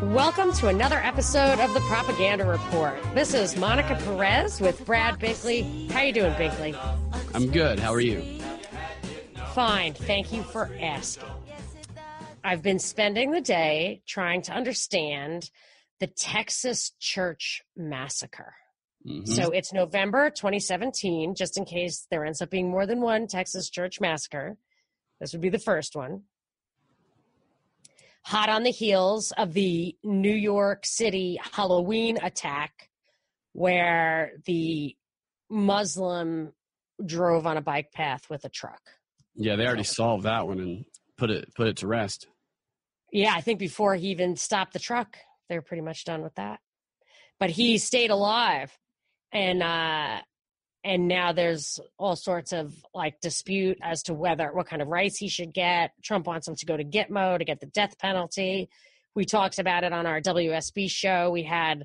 Welcome to another episode of the Propaganda Report. This is Monica Perez with Brad Binkley. How you doing, Binkley? I'm good. How are you? Fine. Thank you for asking. I've been spending the day trying to understand the Texas church massacre. So it's November 2017, just in case there ends up being more than one Texas church massacre. This would be the first one. Hot on the heels of the New York City Halloween attack where the Muslim drove on a bike path with a truck. Yeah, they already solved that one and put it to rest. Yeah, I think before he even stopped the truck, they were pretty much done with that. But he stayed alive. And now there's all sorts of like dispute as to what kind of rights he should get. Trump wants him to go to Gitmo to get the death penalty. We talked about it on our WSB show. We had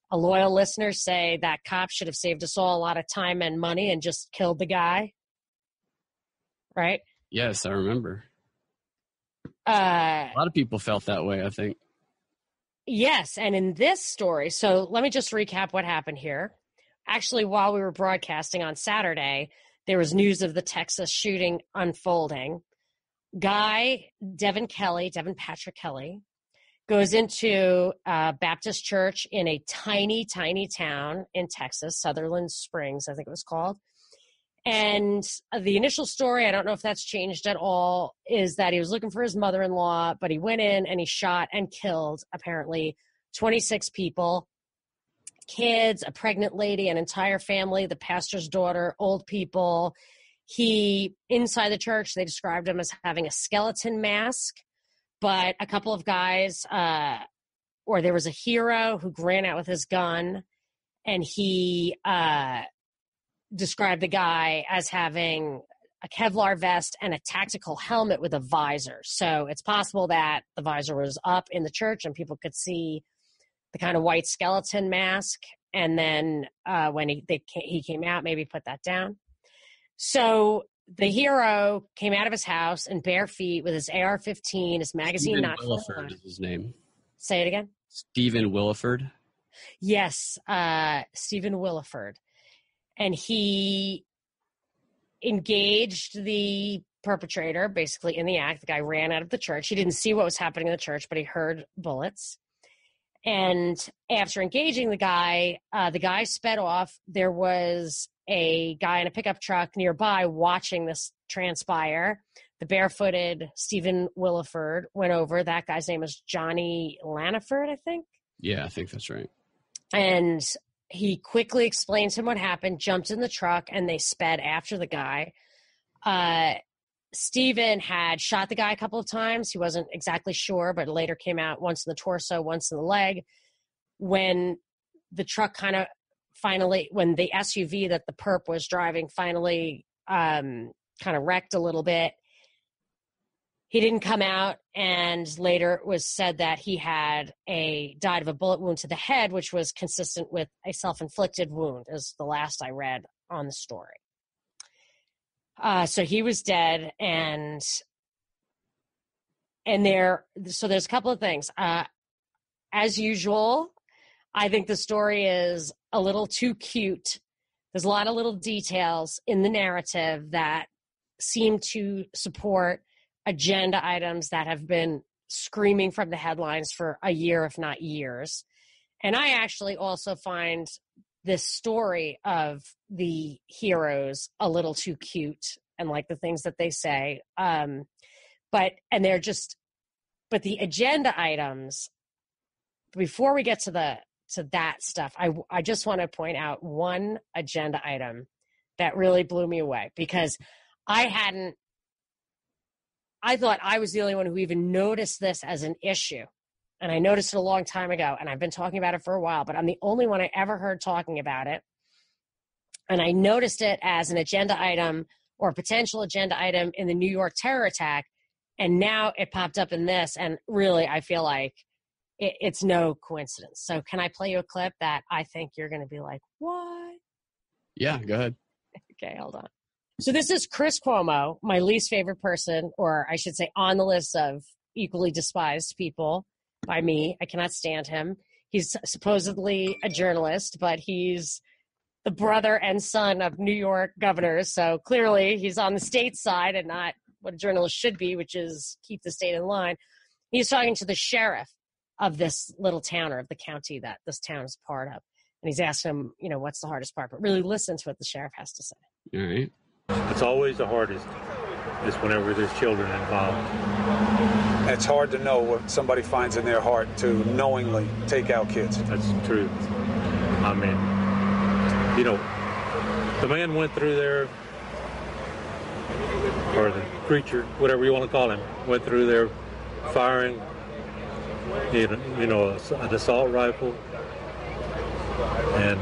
a loyal listener say that cops should have saved us all a lot of time and money and just killed the guy. Right? Yes, I remember. A lot of people felt that way, I think. Yes, and in this story, so let me just recap what happened here. Actually, while we were broadcasting on Saturday, there was news of the Texas shooting unfolding. Guy, Devin Patrick Kelley, goes into a Baptist church in a tiny, tiny town in Texas, Sutherland Springs, I think it was called. And the initial story, I don't know if that's changed at all, is that he was looking for his mother-in-law, but he went in and he shot and killed, apparently, 26 people. Kids, a pregnant lady, an entire family, the pastor's daughter, old people. Inside the church, they described him as having a skeleton mask, but a couple of guys, or there was a hero who ran out with his gun, and he described the guy as having a Kevlar vest and a tactical helmet with a visor. So it's possible that the visor was up in the church and people could see the kind of white skeleton mask, and then when he came out, maybe put that down. So the hero came out of his house in bare feet with his AR-15, his magazine. Stephen Williford is his name. Say it again. Stephen Williford. Yes, Stephen Williford, and he engaged the perpetrator basically in the act. The guy ran out of the church. He didn't see what was happening in the church, but he heard bullets. And after engaging the guy sped off. There was a guy in a pickup truck nearby watching this transpire. The barefooted Stephen Williford went over. That guy's name is Johnny Laniford, I think. Yeah, I think that's right. And he quickly explained to him what happened, jumped in the truck, and they sped after the guy. Stephen had shot the guy a couple of times. He wasn't exactly sure, but later came out once in the torso, once in the leg. When the truck when the SUV that the perp was driving finally kind of wrecked a little bit, he didn't come out, and later it was said that he died of a bullet wound to the head, which was consistent with a self-inflicted wound, is the last I read on the story. So he was dead, so there's a couple of things. As usual, I think the story is a little too cute. There's a lot of little details in the narrative that seem to support agenda items that have been screaming from the headlines for a year, if not years. And I actually also find this story of the heroes a little too cute, and like the things that they say. But the agenda items, before we get to that stuff, I just want to point out one agenda item that really blew me away, because I thought I was the only one who even noticed this as an issue. And I noticed it a long time ago, and I've been talking about it for a while, but I'm the only one I ever heard talking about it. And I noticed it as an agenda item or a potential agenda item in the New York terror attack. And now it popped up in this. And really, I feel like it's no coincidence. So can I play you a clip that I think you're going to be like, what? Yeah, go ahead. Okay, hold on. So this is Chris Cuomo, my least favorite person, or I should say on the list of equally despised people by me. I cannot stand him. He's supposedly a journalist, but he's the brother and son of New York governors. So clearly he's on the state side and not what a journalist should be, which is keep the state in line. He's talking to the sheriff of this little town, or of the county that this town is part of. And he's asking him, what's the hardest part? But really listen to what the sheriff has to say. All right. It's always the hardest, is whenever there's children involved. It's hard to know what somebody finds in their heart to knowingly take out kids. That's true. I mean, the man went through there, or the creature, whatever you want to call him, went through there firing, an assault rifle, and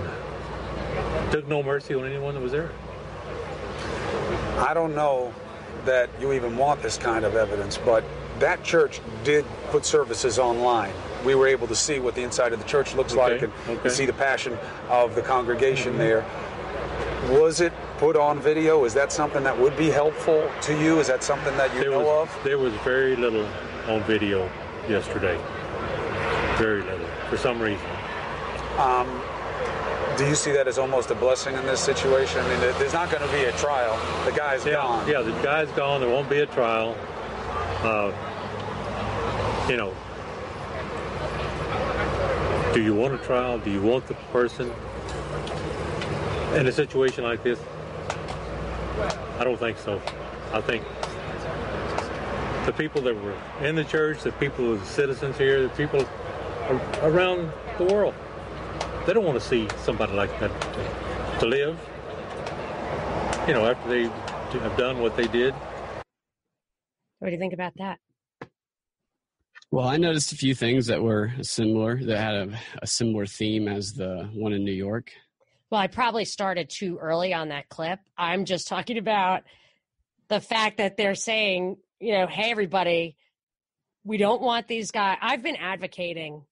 took no mercy on anyone that was there. I don't know that you even want this kind of evidence, but that church did put services online. We were able to see what the inside of the church looks like and see the passion of the congregation there. Was it put on video? Is that something that would be helpful to you? Is that something that you know of? There was very little on video yesterday. Very little, for some reason. Do you see that as almost a blessing in this situation? I mean, there's not going to be a trial. The guy's gone. Yeah, the guy's gone. There won't be a trial. Do you want a trial? Do you want the person? In a situation like this, I don't think so. I think the people that were in the church, the people, the citizens here, the people around the world, they don't want to see somebody like that to live, after they have done what they did. What do you think about that? Well, I noticed a few things that were similar, that had a similar theme as the one in New York. Well, I probably started too early on that clip. I'm just talking about the fact that they're saying, hey, everybody, we don't want these guys. I've been advocating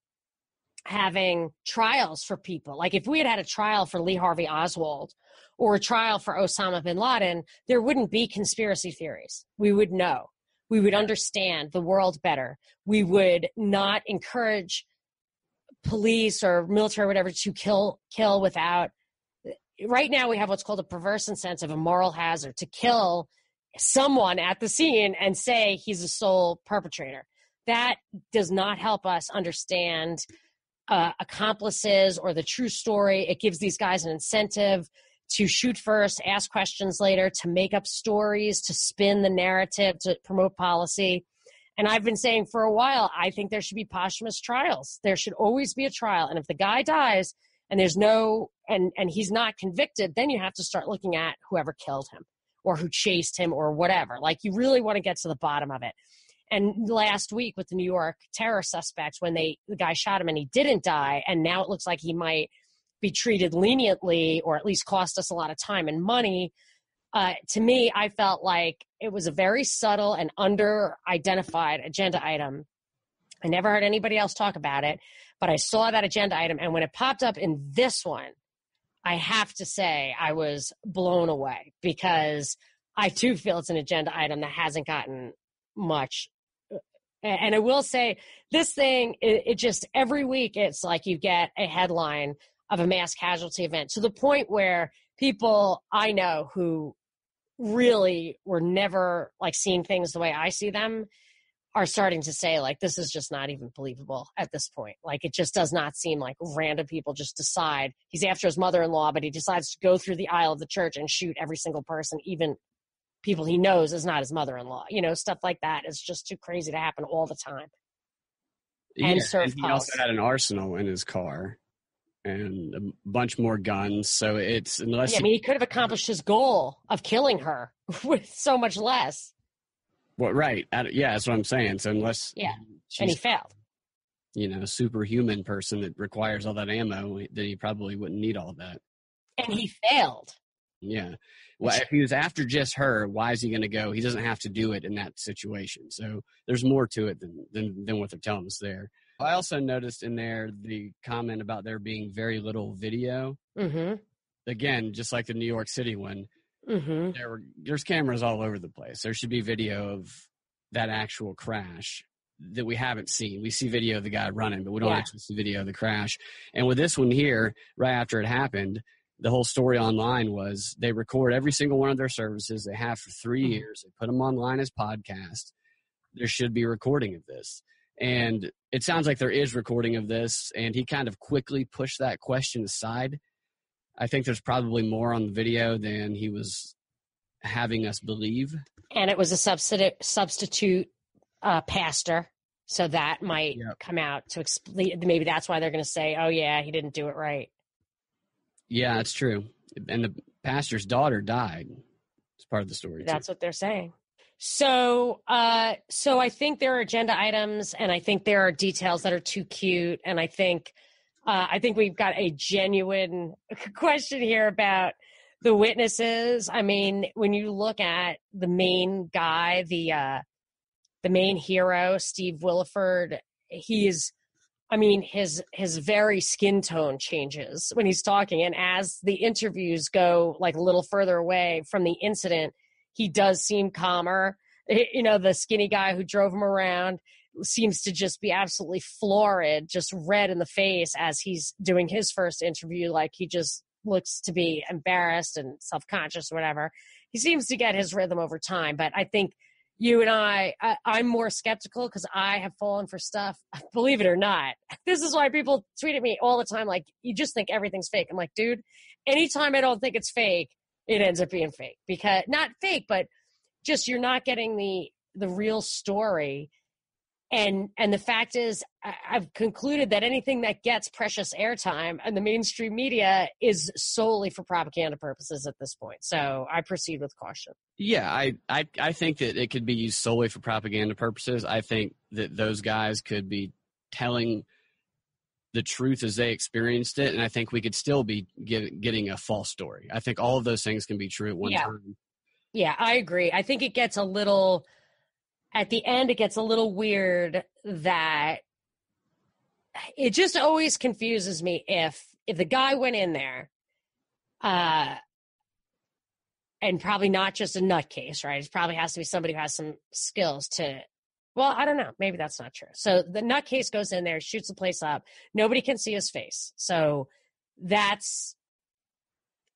having trials for people. Like if we had a trial for Lee Harvey Oswald or a trial for Osama bin Laden, there wouldn't be conspiracy theories. We would know. We would understand the world better. We would not encourage police or military or whatever to kill without. Right now we have what's called a perverse incentive, a moral hazard, to kill someone at the scene and say he's a sole perpetrator. That does not help us understand accomplices or the true story. It gives these guys an incentive to shoot first, ask questions later, to make up stories, to spin the narrative, to promote policy. And I've been saying for a while, I think there should be posthumous trials. There should always be a trial. And if the guy dies and there's and he's not convicted, then you have to start looking at whoever killed him or who chased him or whatever. Like you really want to get to the bottom of it. And last week with the New York terror suspects, when the guy shot him and he didn't die, and now it looks like he might be treated leniently or at least cost us a lot of time and money. To me, I felt like it was a very subtle and under-identified agenda item. I never heard anybody else talk about it, but I saw that agenda item. And when it popped up in this one, I have to say I was blown away because I too feel it's an agenda item that hasn't gotten much. And I will say this thing, it just every week it's like you get a headline of a mass casualty event to the point where people I know who really were never like seeing things the way I see them are starting to say like, this is just not even believable at this point. Like it just does not seem like random people just decide he's after his mother-in-law, but he decides to go through the aisle of the church and shoot every single person, even people he knows is not his mother-in-law. Stuff like that is just too crazy to happen all the time. And he also had an arsenal in his car and a bunch more guns. So it's he could have accomplished his goal of killing her with so much less. Well, right. That's what I'm saying. So unless and he failed. A superhuman person that requires all that ammo, then he probably wouldn't need all that. And he failed. Yeah. Well, if he was after just her, why is he going to go? He doesn't have to do it in that situation. So there's more to it than what they're telling us there. I also noticed in there the comment about there being very little video. Mm-hmm. Again, just like the New York City one, there's cameras all over the place. There should be video of that actual crash. that we haven't seen. We see video of the guy running, but we don't actually see video of the crash. And with this one here, right after it happened, the whole story online was they record every single one of their services. They have for 3 years. They put them online as podcasts. There should be recording of this. And it sounds like there is recording of this, and he kind of quickly pushed that question aside. I think there's probably more on the video than he was having us believe. And it was a substitute pastor, so that might come out to explain. Maybe that's why they're going to say, oh, yeah, he didn't do it right. Yeah, that's true. And the pastor's daughter died. It's part of the story. That's what they're saying. So I think there are agenda items, and I think there are details that are too cute. And I think we've got a genuine question here about the witnesses. I mean, when you look at the main guy, the main hero, Steve Williford, his very skin tone changes when he's talking. And as the interviews go like a little further away from the incident, he does seem calmer. You know, the skinny guy who drove him around seems to just be absolutely florid, just red in the face as he's doing his first interview. Like he just looks to be embarrassed and self-conscious or whatever. He seems to get his rhythm over time. But I think you and I'm more skeptical because I have fallen for stuff. Believe it or not, this is why people tweet at me all the time. Like, you just think everything's fake. I'm like, dude, anytime I don't think it's fake, it ends up being fake. Because not fake, but just you're not getting the real story. And the fact is, I've concluded that anything that gets precious airtime in the mainstream media is solely for propaganda purposes at this point. So I proceed with caution. Yeah, I think that it could be used solely for propaganda purposes. I think that those guys could be telling the truth as they experienced it, and I think we could still be getting a false story. I think all of those things can be true at one time. Yeah, I agree. I think it gets a little... At the end, it gets a little weird that it just always confuses me if the guy went in there and probably not just a nutcase, right? It probably has to be somebody who has some skills to, well, I don't know. Maybe that's not true. So the nutcase goes in there, shoots the place up. Nobody can see his face. So that's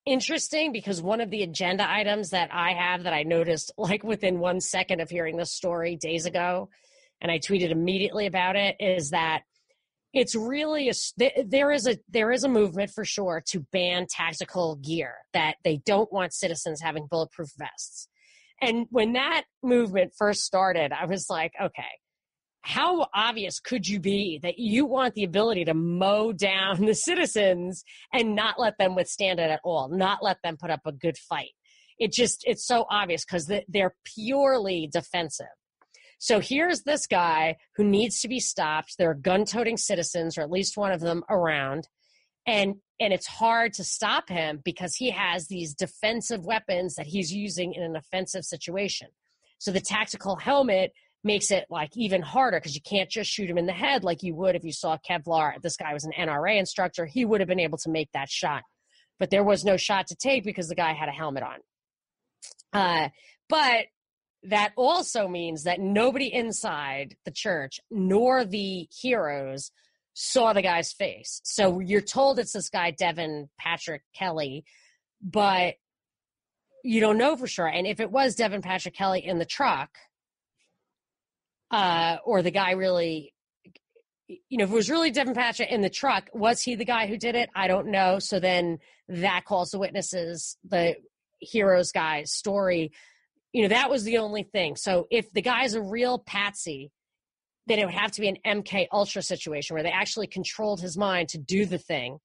interesting because one of the agenda items that I have that I noticed like within 1 second of hearing this story days ago, and I tweeted immediately about it, is that it's really there is a movement for sure to ban tactical gear, that they don't want citizens having bulletproof vests. And when that movement first started, I was like, okay, how obvious could you be that you want the ability to mow down the citizens and not let them withstand it at all, not let them put up a good fight? It's so obvious because they're purely defensive. So here's this guy who needs to be stopped. There are gun-toting citizens, or at least one of them, around. And it's hard to stop him because he has these defensive weapons that he's using in an offensive situation. So the tactical helmet makes it like even harder because you can't just shoot him in the head like you would if you saw Kevlar. This guy was an NRA instructor. He would have been able to make that shot. But there was no shot to take because the guy had a helmet on. But that also means that nobody inside the church nor the heroes saw the guy's face. So you're told it's this guy, Devin Patrick Kelley, but you don't know for sure. And if it was Devin Patrick Kelley in the truck, or the guy really, if it was really Devin Patrick in the truck, was he the guy who did it? I don't know. So then that calls the witnesses, the heroes guy's story. That was the only thing. So if the guy's a real patsy, then it would have to be an MK Ultra situation where they actually controlled his mind to do the thing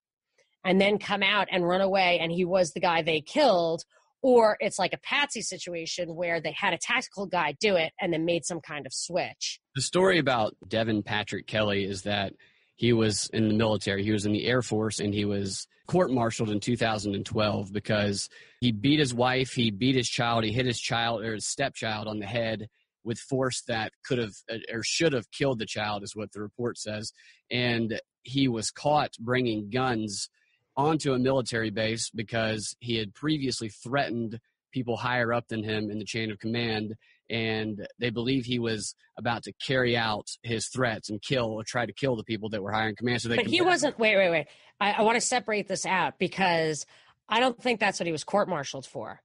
and then come out and run away and he was the guy they killed. Or it's like a patsy situation where they had a tactical guy do it and then made some kind of switch. The story about Devin Patrick Kelley is that he was in the military. He was in the Air Force, and he was court-martialed in 2012 because he beat his wife, he beat his child, he hit his child or his stepchild on the head with force that could have or should have killed the child, is what the report says. And he was caught bringing guns onto a military base because he had previously threatened people higher up than him in the chain of command, and they believe he was about to carry out his threats and kill or try to kill the people that were higher in command. But he wasn't. Wait. I want to separate this out because I don't think that's what he was court-martialed for.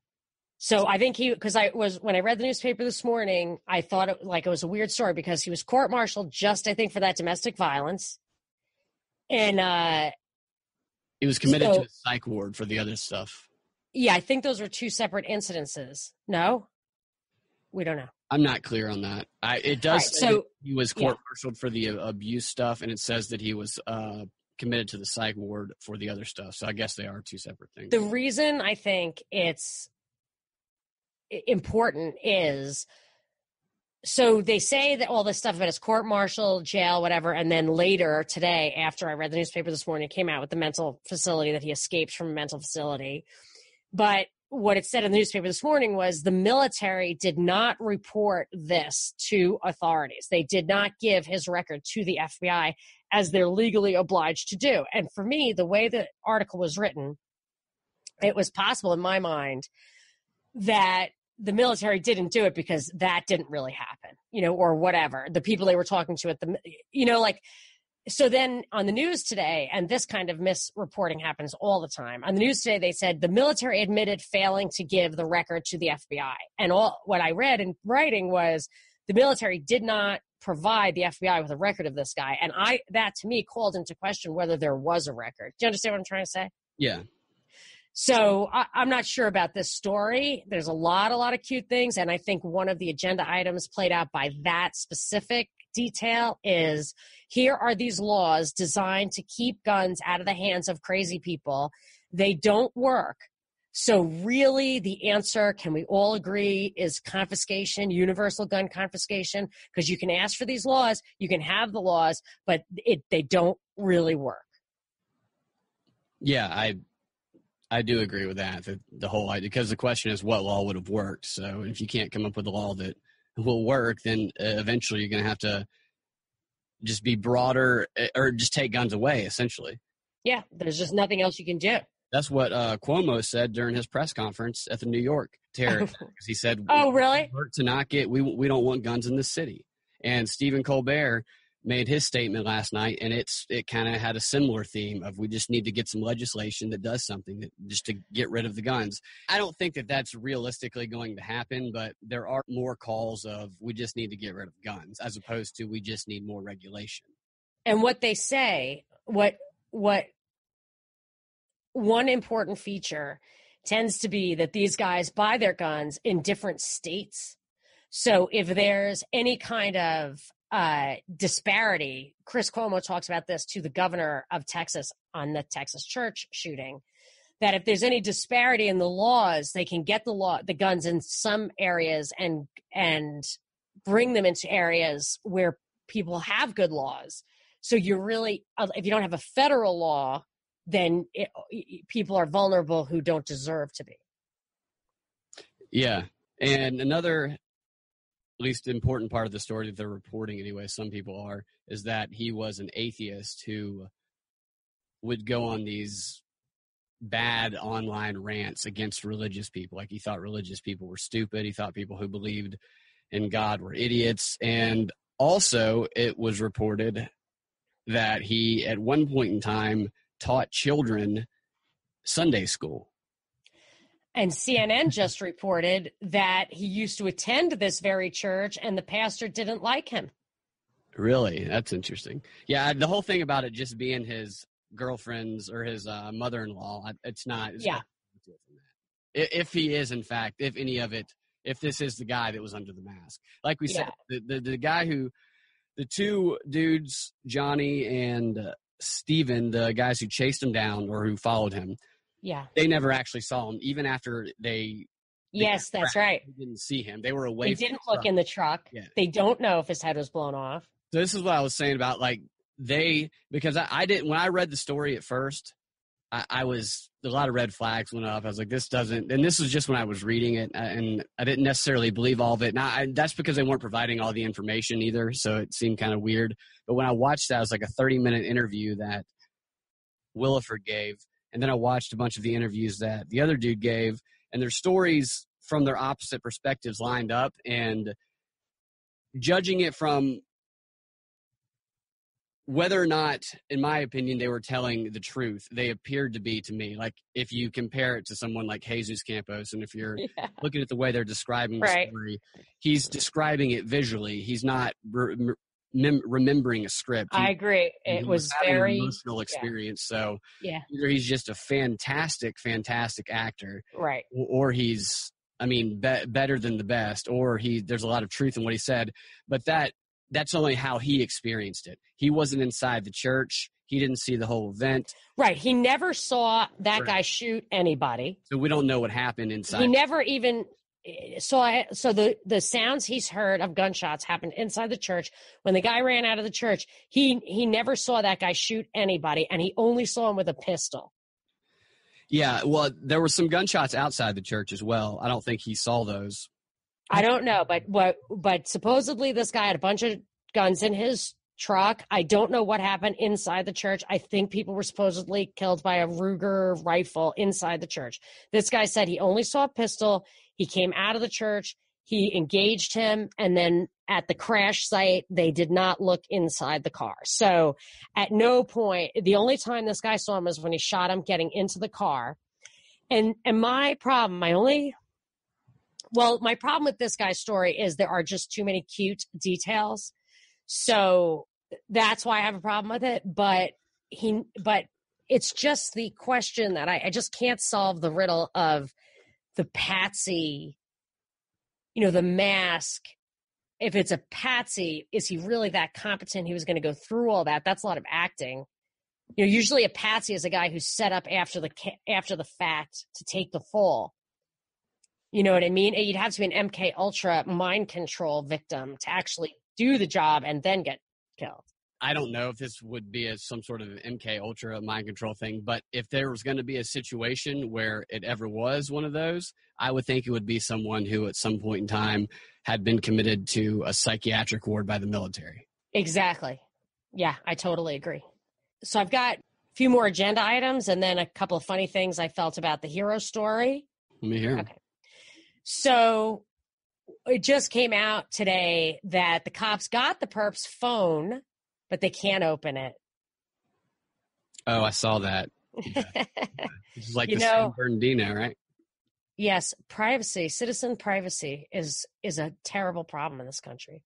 So I think when I read the newspaper this morning, I thought it was a weird story because he was court-martialed just, I think, for that domestic violence. And he was committed to a psych ward for the other stuff. Yeah, I think those were two separate incidences. No? We don't know. I'm not clear on that. It does say that he was court-martialed for the abuse stuff, and it says that he was committed to the psych ward for the other stuff. So I guess they are two separate things. The reason I think it's important is, so they say that all this stuff about his court-martial, jail, whatever, and then later today, after I read the newspaper this morning, it came out with the mental facility, that he escaped from a mental facility. But what it said in the newspaper this morning was the military did not report this to authorities. They did not give his record to the FBI as they're legally obliged to do. And for me, the way the article was written, it was possible in my mind that the military didn't do it because that didn't really happen, or whatever. The people they were talking to so then on the news today, and this kind of misreporting happens all the time. On the news today, they said the military admitted failing to give the record to the FBI. And what I read in writing was the military did not provide the FBI with a record of this guy. And that to me called into question whether there was a record. Do you understand what I'm trying to say? Yeah. So I'm not sure about this story. There's a lot of cute things. And I think one of the agenda items played out by that specific detail is, here are these laws designed to keep guns out of the hands of crazy people. They don't work. So really the answer, can we all agree, is confiscation, universal gun confiscation, because you can ask for these laws, you can have the laws, but they don't really work. Yeah, I do agree with that. The whole idea, because the question is what law would have worked. So if you can't come up with a law that will work, then eventually you're going to have to just be broader or just take guns away, essentially. Yeah, there's just nothing else you can do. That's what Cuomo said during his press conference at the New York terror. He said, "Oh, really? We don't want guns in this city." And Stephen Colbert made his statement last night, and it kind of had a similar theme of, we just need to get some legislation that does something just to get rid of the guns. I don't think that that's realistically going to happen, but there are more calls of, we just need to get rid of guns, as opposed to, we just need more regulation. And what they say, what one important feature tends to be that these guys buy their guns in different states. So if there's any kind of disparity, Chris Cuomo talks about this to the governor of Texas on the Texas church shooting, that if there's any disparity in the laws, they can get the guns in some areas and bring them into areas where people have good laws. So you're really, if you don't have a federal law, then people are vulnerable who don't deserve to be. Yeah. And another, at least important part of the story that they're reporting anyway, some people are, is that he was an atheist who would go on these bad online rants against religious people. Like, he thought religious people were stupid. He thought people who believed in God were idiots. And also it was reported that he, at one point in time, taught children Sunday school. And CNN just reported that he used to attend this very church and the pastor didn't like him. Really? That's interesting. Yeah, the whole thing about it just being his girlfriend's or his mother-in-law, it's not. Yeah. If he is, in fact, if any of it, if this is the guy that was under the mask. Like we said, the guy who, the two dudes, Johnny and Steven, the guys who chased him down or who followed him, they never actually saw him, even after they yes, that's right. They didn't see him. They were away. They didn't look in the truck. Yeah. They don't know if his head was blown off. So this is what I was saying about, like, because I didn't, when I read the story at first, I was, a lot of red flags went up. I was like, this doesn't, and this was just when I was reading it, and I didn't necessarily believe all of it. Now, that's because they weren't providing all the information either, so it seemed kind of weird. But when I watched that, it was like a 30-minute interview that Williford gave, and then I watched a bunch of the interviews that the other dude gave, and their stories from their opposite perspectives lined up, and judging it from whether or not, in my opinion, they were telling the truth, they appeared to be to me. Like if you compare it to someone like Jesus Campos, and if you're looking at the way they're describing the story, he's describing it visually. He's not remembering a script. I agree. It was very an emotional experience. So either he's just a fantastic actor, right? Or he's, I mean, better than the best, or there's a lot of truth in what he said. But that's only how he experienced it. He wasn't inside the church. He didn't see the whole event. Right. He never saw that guy shoot anybody. So we don't know what happened inside. He never even saw. So the sounds he's heard of gunshots happened inside the church. When the guy ran out of the church, he never saw that guy shoot anybody, and he only saw him with a pistol. Yeah, well, there were some gunshots outside the church as well. I don't think he saw those. I don't know, but supposedly this guy had a bunch of guns in his truck. I don't know what happened inside the church. I think people were supposedly killed by a Ruger rifle inside the church. This guy said he only saw a pistol. He came out of the church. He engaged him, and then at the crash site, they did not look inside the car. So at no point, the only time this guy saw him was when he shot him getting into the car. And my problem with this guy's story is there are just too many cute details. So that's why I have a problem with it. But it's just the question that I just can't solve the riddle of the patsy, the mask. If it's a patsy, is he really that competent? He was going to go through all that. That's a lot of acting. Usually a patsy is a guy who's set up after the fact to take the fall. You know what I mean? You'd have to be an MK Ultra mind control victim to actually do the job and then get killed. I don't know if this would be some sort of MK Ultra mind control thing, but if there was going to be a situation where it ever was one of those, I would think it would be someone who at some point in time had been committed to a psychiatric ward by the military. Exactly. Yeah, I totally agree. So I've got a few more agenda items and then a couple of funny things I felt about the hero story. Let me hear. Okay. So it just came out today that the cops got the perp's phone, but they can't open it. Oh, I saw that. Yeah. This is like the San Bernardino, right? Yes, citizen privacy is a terrible problem in this country.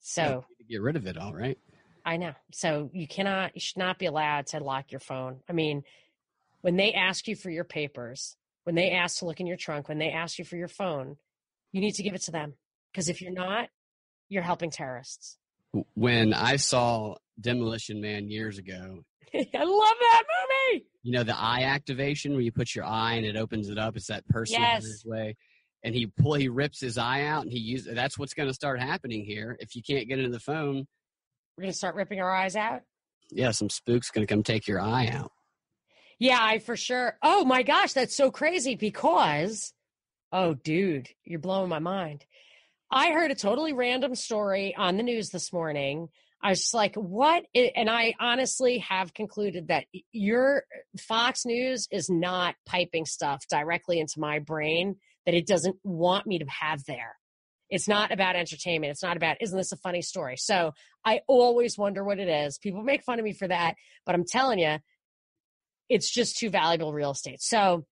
So you need to get rid of it, all right? I know. So you should not be allowed to lock your phone. I mean, when they ask you for your papers, when they ask to look in your trunk, when they ask you for your phone, you need to give it to them. Because if you're not, you're helping terrorists. When I saw Demolition Man years ago, I love that movie. The eye activation where you put your eye and it opens it up. It's that personal way. And he rips his eye out and that's what's going to start happening here. If you can't get into the phone, we're going to start ripping our eyes out. Yeah, some spook's going to come take your eye out. Yeah, I for sure. Oh my gosh, that's so crazy because, oh dude, you're blowing my mind. I heard a totally random story on the news this morning. I was just like, what? And I honestly have concluded that your Fox News is not piping stuff directly into my brain that it doesn't want me to have there. It's not about entertainment. It's not about, isn't this a funny story? So I always wonder what it is. People make fun of me for that, but I'm telling you, it's just too valuable real estate. So,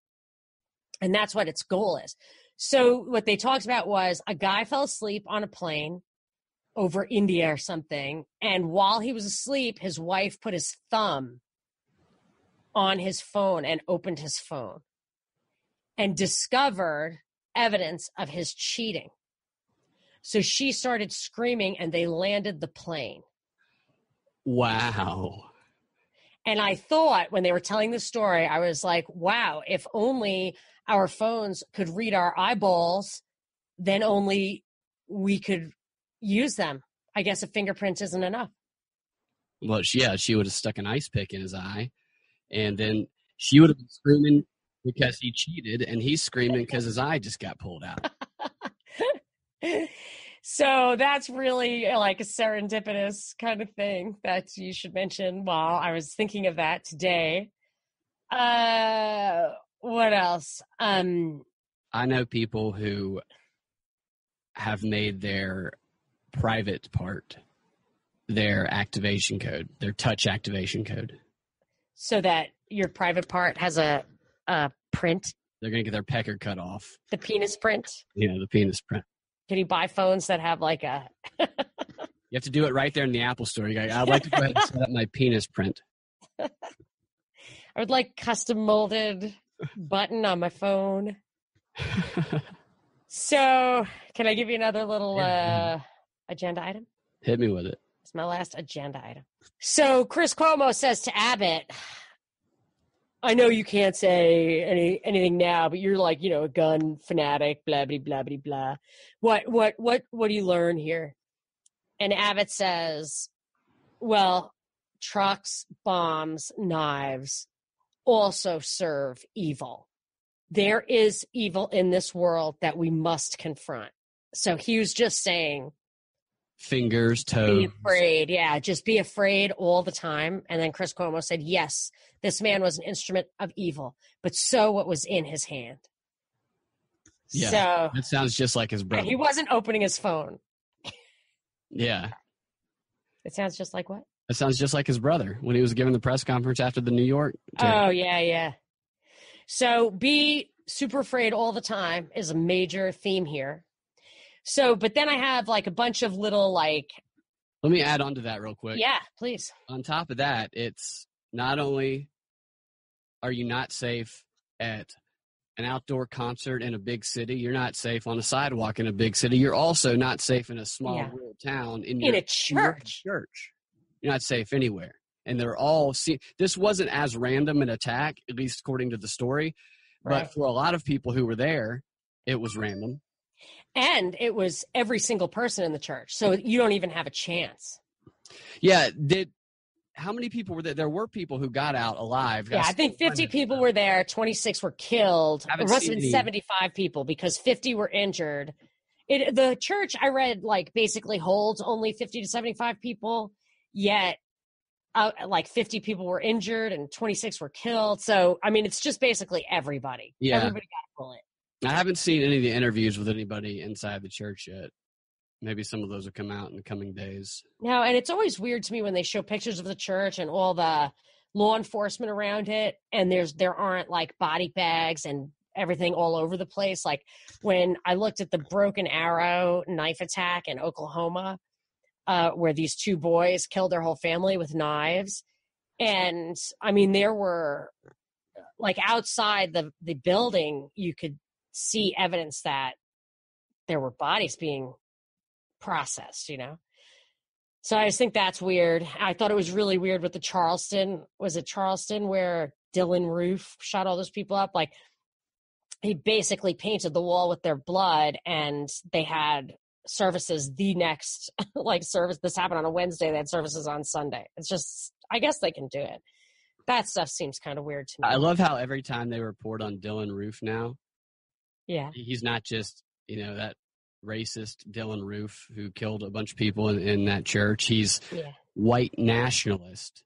and that's what its goal is. So what they talked about was a guy fell asleep on a plane over India or something. And while he was asleep, his wife put his thumb on his phone and opened his phone and discovered evidence of his cheating. So she started screaming and they landed the plane. Wow. And I thought when they were telling the story, I was like, wow, if only our phones could read our eyeballs, then only we could use them. I guess a fingerprint isn't enough. Well, she would have stuck an ice pick in his eye, and then she would have been screaming because he cheated, and he's screaming because his eye just got pulled out. So that's really like a serendipitous kind of thing that you should mention while I was thinking of that today. What else? I know people who have made their private part their activation code, their touch activation code. So that your private part has a print. They're going to get their pecker cut off. The penis print. The penis print. Can you buy phones that have like a... You have to do it right there in the Apple store. I'd like to go ahead and set up my penis print. I would like custom molded button on my phone. So, can I give you another little agenda item? Hit me with it. It's my last agenda item. So, Chris Cuomo says to Abbott, I know you can't say anything now, but you're like, a gun fanatic, blah, blah, blah, blah, blah. What do you learn here? And Abbott says, well, trucks, bombs, knives also serve evil. There is evil in this world that we must confront. So he was just saying, fingers, toes. Be afraid. Yeah, just be afraid all the time. And then Chris Cuomo said, yes, this man was an instrument of evil, but so what was in his hand. Yeah, so, that sounds just like his brother. He wasn't opening his phone. Yeah. It sounds just like what? It sounds just like his brother when he was giving the press conference after the New York trip. Oh, yeah. So be super afraid all the time is a major theme here. So, but then I have like a bunch of little like... Let me add on to that real quick. Yeah, please. On top of that, it's not only are you not safe at an outdoor concert in a big city, you're not safe on a sidewalk in a big city, you're also not safe in a small rural town. In a church. You're not safe anywhere. And they're all... this wasn't as random an attack, at least according to the story, right. But for a lot of people who were there, it was random. And it was every single person in the church. So you don't even have a chance. Yeah. How many people were there? There were people who got out alive. Yeah, I think 50 people were there. 26 were killed. It must have been 75 people because 50 were injured. The church, I read, like basically holds only 50 to 75 people, yet like 50 people were injured and 26 were killed. So, I mean, it's just basically everybody. Yeah. Everybody got a bullet. I haven't seen any of the interviews with anybody inside the church yet. Maybe some of those will come out in the coming days. No, and it's always weird to me when they show pictures of the church and all the law enforcement around it, and there aren't like body bags and everything all over the place. Like when I looked at the Broken Arrow knife attack in Oklahoma, where these two boys killed their whole family with knives. And I mean, there were like outside the building, you could see evidence that there were bodies being processed, So I just think that's weird. I thought it was really weird with the Charleston. Was it Charleston where Dylan Roof shot all those people up? Like he basically painted the wall with their blood, and they had services the next service. This happened on a Wednesday. They had services on Sunday. It's just, I guess they can do it. That stuff seems kind of weird to me. I love how every time they report on Dylan Roof now, yeah, he's not just, that racist Dylan Roof who killed a bunch of people in that church. He's white nationalist,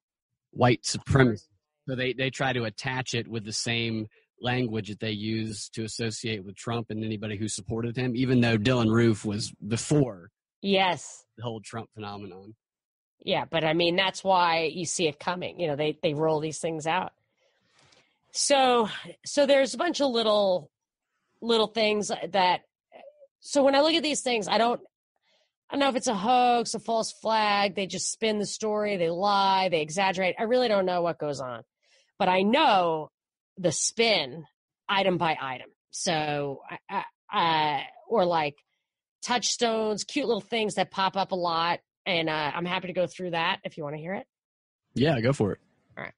white supremacist. So they try to attach it with the same language that they use to associate with Trump and anybody who supported him, even though Dylan Roof was before the whole Trump phenomenon. Yeah, but I mean, that's why you see it coming. They roll these things out. So there's a bunch of little things that, so when I look at these things, I don't know if it's a hoax, a false flag. They just spin the story. They lie. They exaggerate. I really don't know what goes on, but I know the spin item by item. So, or like touchstones, cute little things that pop up a lot. And I'm happy to go through that if you want to hear it. Yeah, go for it. All right.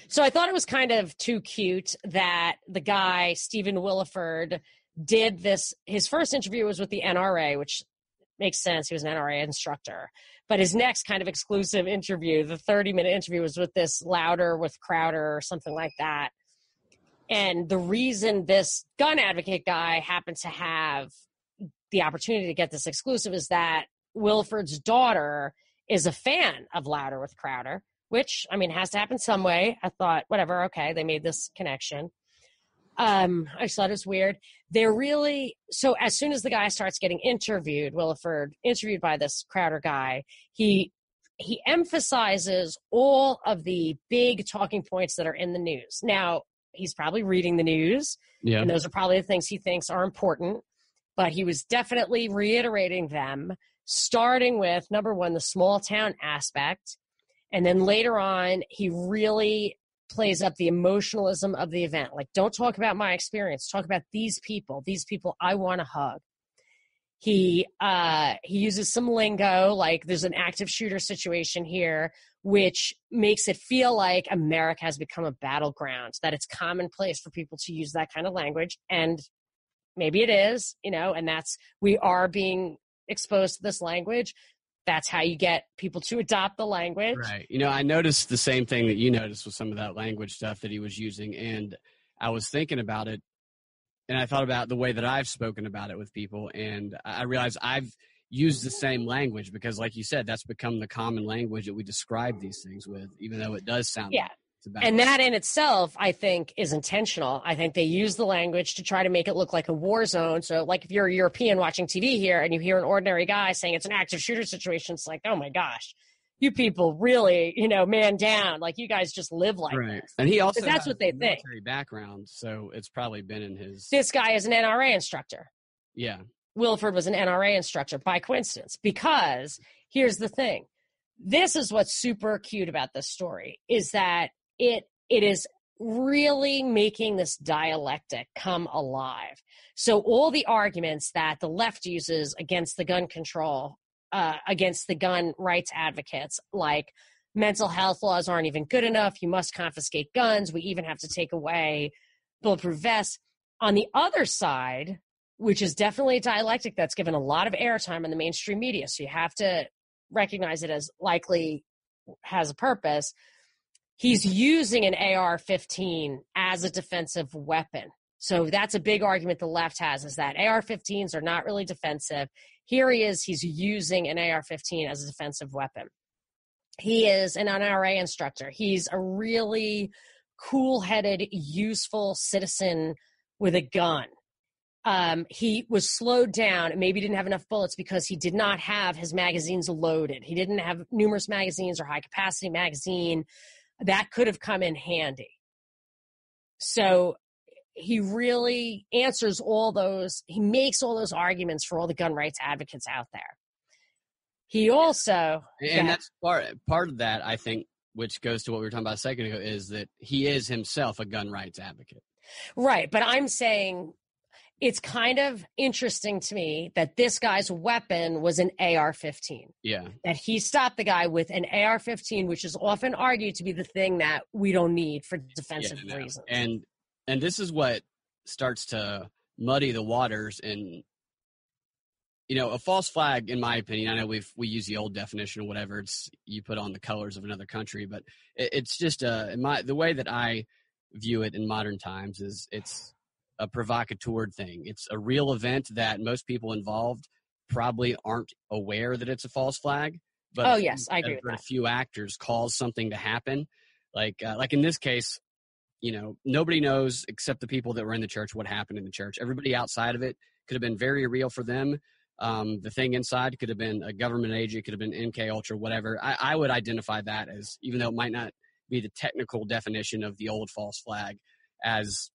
So I thought it was kind of too cute that the guy, Stephen Williford, did this. His first interview was with the NRA, which makes sense. He was an NRA instructor. But his next kind of exclusive interview, the 30-minute interview, was with this Louder with Crowder or something like that. And the reason this gun advocate guy happened to have the opportunity to get this exclusive is that Williford's daughter is a fan of Louder with Crowder, which, I mean, has to happen some way. I thought, whatever, okay, they made this connection. I just thought it was weird. They're really, so as soon as the guy starts getting interviewed, Williford, interviewed by this Crowder guy, he emphasizes all of the big talking points that are in the news. Now, he's probably reading the news, and those are probably the things he thinks are important, but he was definitely reiterating them, starting with, number one, the small town aspect, and then later on, he really plays up the emotionalism of the event. Like, don't talk about my experience. Talk about these people I want to hug. He uses some lingo, like there's an active shooter situation here, which makes it feel like America has become a battleground, that it's commonplace for people to use that kind of language. And maybe it is, and we are being exposed to this language. That's how you get people to adopt the language. Right. I noticed the same thing that you noticed with some of that language stuff that he was using. And I was thinking about it, and I thought about the way that I've spoken about it with people. And I realized I've used the same language because, like you said, that's become the common language that we describe these things with, even though it does sound like it's about. And that in itself, I think, is intentional. I think they use the language to try to make it look like a war zone. So, like, if you're a European watching TV here and you hear an ordinary guy saying it's an active shooter situation, it's like, oh my gosh, you people really, man down. Like, you guys just live like this. And he also that's has what they a military background, so it's probably been in his. This guy is an NRA instructor. Yeah. Williford was an NRA instructor by coincidence, because here's the thing. This is what's super cute about this story, is that it is really making this dialectic come alive. So all the arguments that the left uses against the gun control, against the gun rights advocates, like mental health laws aren't even good enough, you must confiscate guns, we even have to take away bulletproof vests. On the other side, which is definitely a dialectic that's given a lot of airtime in the mainstream media, so you have to recognize it as likely has a purpose, he's using an AR-15 as a defensive weapon. So that's a big argument the left has, is that AR-15s are not really defensive. Here he is, he's using an AR-15 as a defensive weapon. He is an NRA instructor. He's a really cool-headed, useful citizen with a gun. He was slowed down and maybe didn't have enough bullets because he did not have his magazines loaded. He didn't have numerous magazines or high-capacity magazine. That could have come in handy. So he really answers he makes all those arguments for all the gun rights advocates out there. He also... And that's part of that, I think, which goes to what we were talking about a second ago, is that he is himself a gun rights advocate. Right, but I'm saying it's kind of interesting to me that this guy's weapon was an AR-15. Yeah. That he stopped the guy with an AR-15, which is often argued to be the thing that we don't need for defensive reasons. And this is what starts to muddy the waters. And, a false flag, in my opinion, I know we use the old definition or whatever, it's you put on the colors of another country, but it's just the way that I view it in modern times is it's a provocateur thing. It's a real event that most people involved probably aren't aware that it's a false flag. But yes, I agree with that. A few actors cause something to happen. Like in this case, nobody knows except the people that were in the church what happened in the church. Everybody outside of it could have been very real for them. The thing inside could have been a government agent, could have been MK Ultra, whatever. I would identify that as, even though it might not be the technical definition of the old false flag, as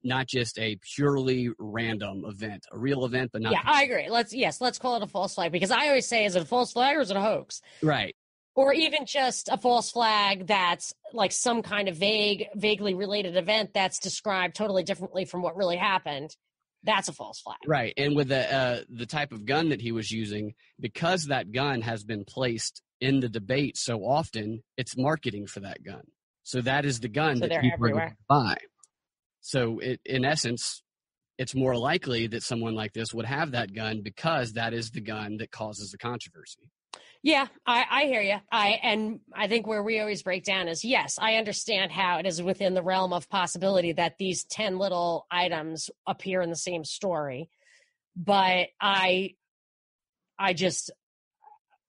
not just a purely random event, a real event, but not. Yeah, I agree. Let's call it a false flag, because I always say, is it a false flag or is it a hoax? Right. Or even just a false flag that's like some kind of vaguely related event that's described totally differently from what really happened. That's a false flag. Right. And with the type of gun that he was using, because that gun has been placed in the debate so often, it's marketing for that gun. So that is the gun that people are going to buy. So in essence, it's more likely that someone like this would have that gun because that is the gun that causes the controversy. Yeah, I hear you. And I think where we always break down is, yes, I understand how it is within the realm of possibility that these 10 little items appear in the same story. But I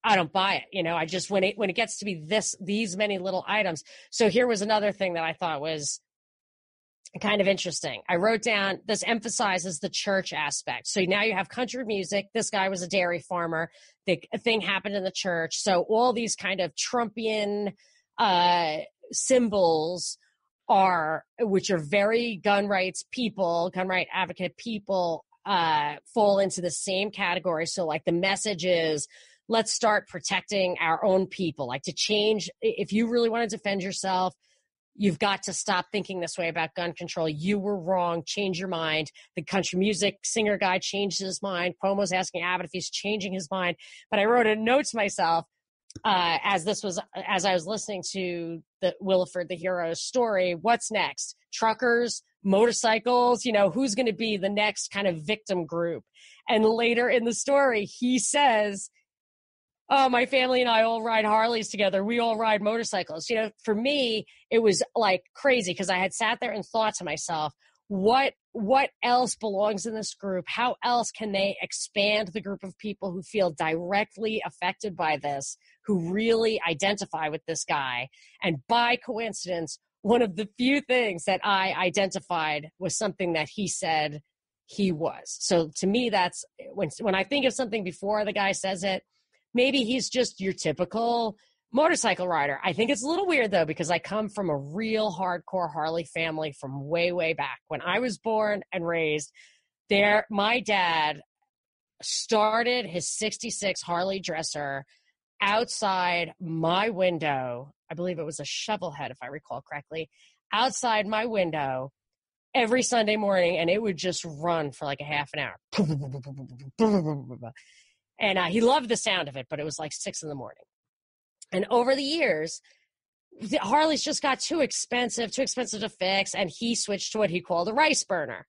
don't buy it. I just, when it gets to be these many little items. So here was another thing that I thought was kind of interesting. I wrote down, this emphasizes the church aspect. So now you have country music. This guy was a dairy farmer. The thing happened in the church. So all these kind of Trumpian symbols which are very gun right advocate people, fall into the same category. So like the message is, let's start protecting our own people. Like to change, if you really want to defend yourself, you've got to stop thinking this way about gun control. You were wrong. Change your mind. The country music singer guy changed his mind. Cuomo's asking Abbott if he's changing his mind. But I wrote a note to myself as I was listening to the Williford the Hero's story. What's next? Truckers, motorcycles, who's going to be the next kind of victim group? And later in the story, he says, oh, my family and I all ride Harleys together. We all ride motorcycles. For me, it was like crazy because I had sat there and thought to myself, what else belongs in this group? How else can they expand the group of people who feel directly affected by this, who really identify with this guy? And by coincidence, one of the few things that I identified was something that he said he was. So to me, that's when I think of something before the guy says it, maybe he's just your typical motorcycle rider. I think it's a little weird, though, because I come from a real hardcore Harley family from way, way back. When I was born and raised there, my dad started his 66 Harley dresser outside my window. I believe it was a Shovelhead, if I recall correctly, outside my window every Sunday morning, and it would just run for like a half an hour. And he loved the sound of it, but it was like 6 a.m. And over the years, the Harleys just got too expensive to fix, and he switched to what he called a rice burner.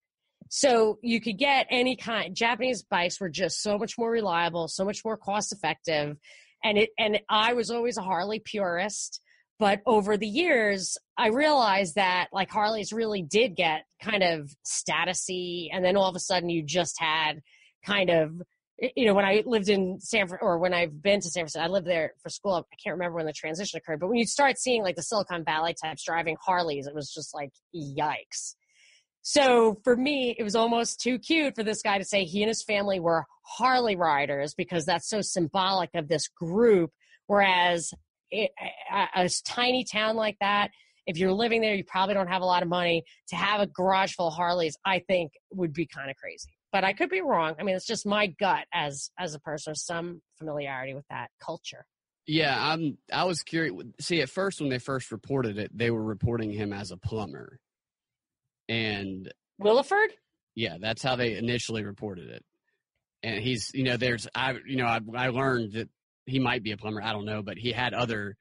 So you could get any kind. Japanese bikes were just so much more reliable, so much more cost effective. And I was always a Harley purist. But over the years, I realized that like Harleys really did get kind of statusy. And then all of a sudden you just had kind of, when I lived in when I've been to San Francisco, I lived there for school. I can't remember when the transition occurred, but when you start seeing like the Silicon Valley types driving Harleys, it was just like, yikes. So for me, it was almost too cute for this guy to say he and his family were Harley riders because that's so symbolic of this group. Whereas a tiny town like that, if you're living there, you probably don't have a lot of money. To have a garage full of Harleys, I think would be kind of crazy. But I could be wrong. I mean, it's just my gut as a person with some familiarity with that culture. Yeah, I was curious. See, at first, when they first reported it, they were reporting him as a plumber. And Williford? Yeah, that's how they initially reported it. And he's, I learned that he might be a plumber. I don't know, but he had other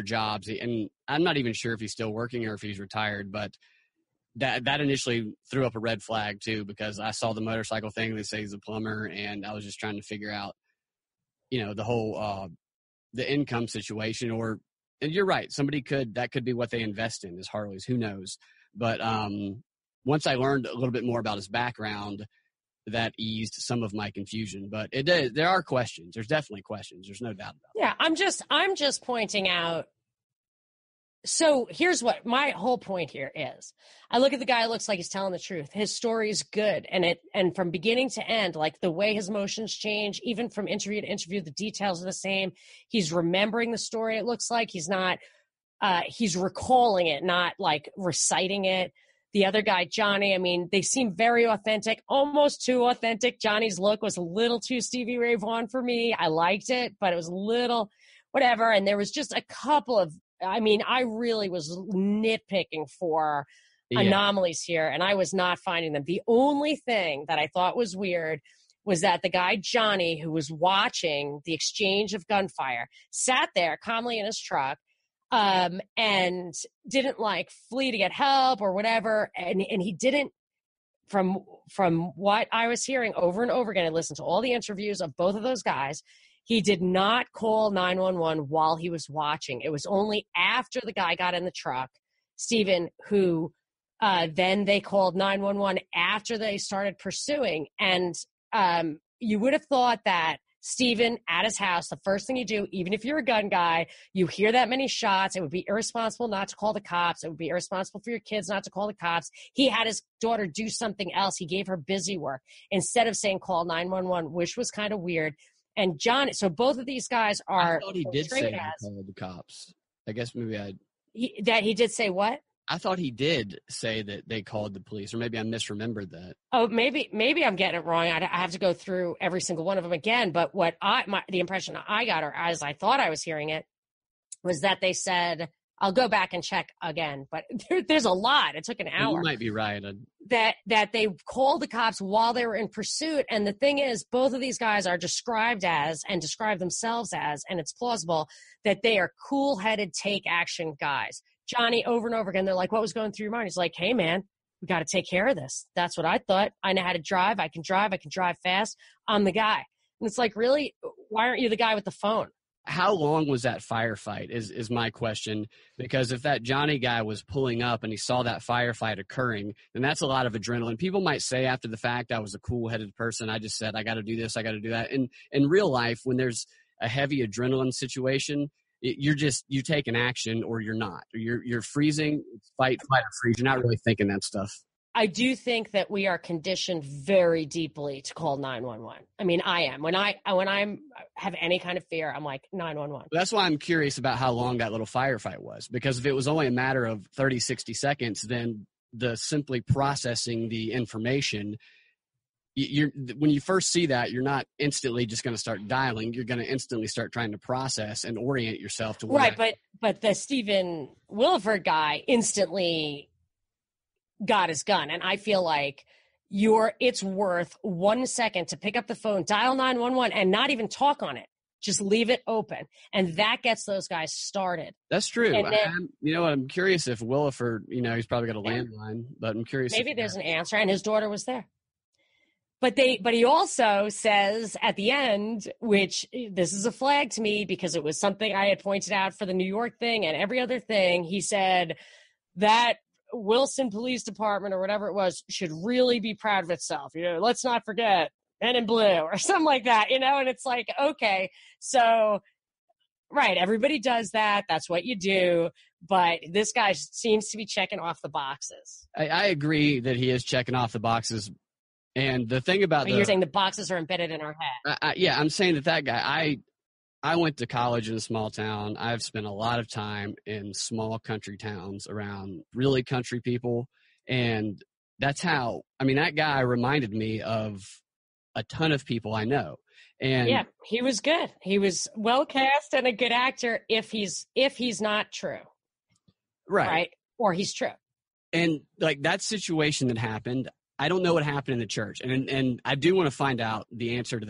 jobs. And I'm not even sure if he's still working or if he's retired, but that initially threw up a red flag too, because I saw the motorcycle thing that says he's a plumber, and I was just trying to figure out, the whole the income situation. And you're right, that could be what they invest in is Harleys. Who knows? But once I learned a little bit more about his background, that eased some of my confusion. But there are questions. There's definitely questions. There's no doubt about it. Yeah, I'm just pointing out. So here's what my whole point here is. I look at the guy, looks like he's telling the truth. His story is good. And from beginning to end, like the way his emotions change, even from interview to interview, the details are the same. He's remembering the story. It looks like he's not, he's recalling it, not like reciting it. The other guy, Johnny, I mean, they seem very authentic, almost too authentic. Johnny's look was a little too Stevie Ray Vaughan for me. I liked it, but it was a little whatever. And there was just a couple of, I really was nitpicking for anomalies here, and I was not finding them. The only thing that I thought was weird was that the guy, Johnny, who was watching the exchange of gunfire, sat there calmly in his truck and didn't like flee to get help or whatever. And he didn't, from what I was hearing over and over again, I listened to all the interviews of both of those guys. He did not call 911 while he was watching. It was only after the guy got in the truck, Stephen, who then they called 911 after they started pursuing. And you would have thought that Stephen at his house, the first thing you do, even if you're a gun guy, you hear that many shots, it would be irresponsible not to call the cops. It would be irresponsible for your kids not to call the cops. He had his daughter do something else. He gave her busy work instead of saying call 911, which was kind of weird. And John, so both of these guys are. I thought he did say he called the cops. I guess maybe he did say what? I thought he did say that they called the police, or maybe I misremembered that. Oh, maybe I'm getting it wrong. I have to go through every single one of them again. But the impression I got, or as I thought I was hearing it, was that they said, I'll go back and check again. But there's a lot. It took an hour. You might be right. That they called the cops while they were in pursuit. And the thing is, both of these guys are described as and describe themselves as, and it's plausible, that they are cool-headed, take action guys. Johnny, over and over again, they're like, what was going through your mind? He's like, hey, man, we got to take care of this. That's what I thought. I know how to drive. I can drive fast. I'm the guy. And it's like, really? Why aren't you the guy with the phone? How long was that firefight is my question, because if that Johnny guy was pulling up and he saw that firefight occurring, then that's a lot of adrenaline. People might say after the fact, I was a cool-headed person. I just said, I got to do this, I got to do that. And in real life, when there's a heavy adrenaline situation, you take an action or you're not. You're freezing, fight or freeze. You're not really thinking that stuff. I do think that we are conditioned very deeply to call 911. I mean, I am. When I have any kind of fear, I'm like 911. That's why I'm curious about how long that little firefight was, because if it was only a matter of 30, 60 seconds, then the simply processing the information, when you first see that, you're not instantly just going to start dialing. You're going to instantly start trying to process and orient yourself to right. But the Stephen Williford guy instantly got his gun, and I feel like it's worth 1 second to pick up the phone, dial 911, and not even talk on it. Just leave it open, and that gets those guys started. That's true. Then, I'm curious if Williford, he's probably got a landline, but I'm curious. Maybe there's an answer, and his daughter was there. But he also says at the end, which this is a flag to me because it was something I had pointed out for the New York thing and every other thing. He said that Wilson Police Department or whatever it was should really be proud of itself. Let's not forget Men in Blue or something like that, and it's like, okay, so right, everybody does that. That's what you do. But this guy seems to be checking off the boxes. I agree that he is checking off the boxes. And the thing about you're saying the boxes are embedded in our head. Yeah, I'm saying that guy, I went to college in a small town. I've spent a lot of time in small country towns around really country people. And that's how, that guy reminded me of a ton of people I know. And yeah, he was good. He was well cast and a good actor if he's not true. Right? Or he's true. And like that situation that happened, I don't know what happened in the church. And I do want to find out the answer to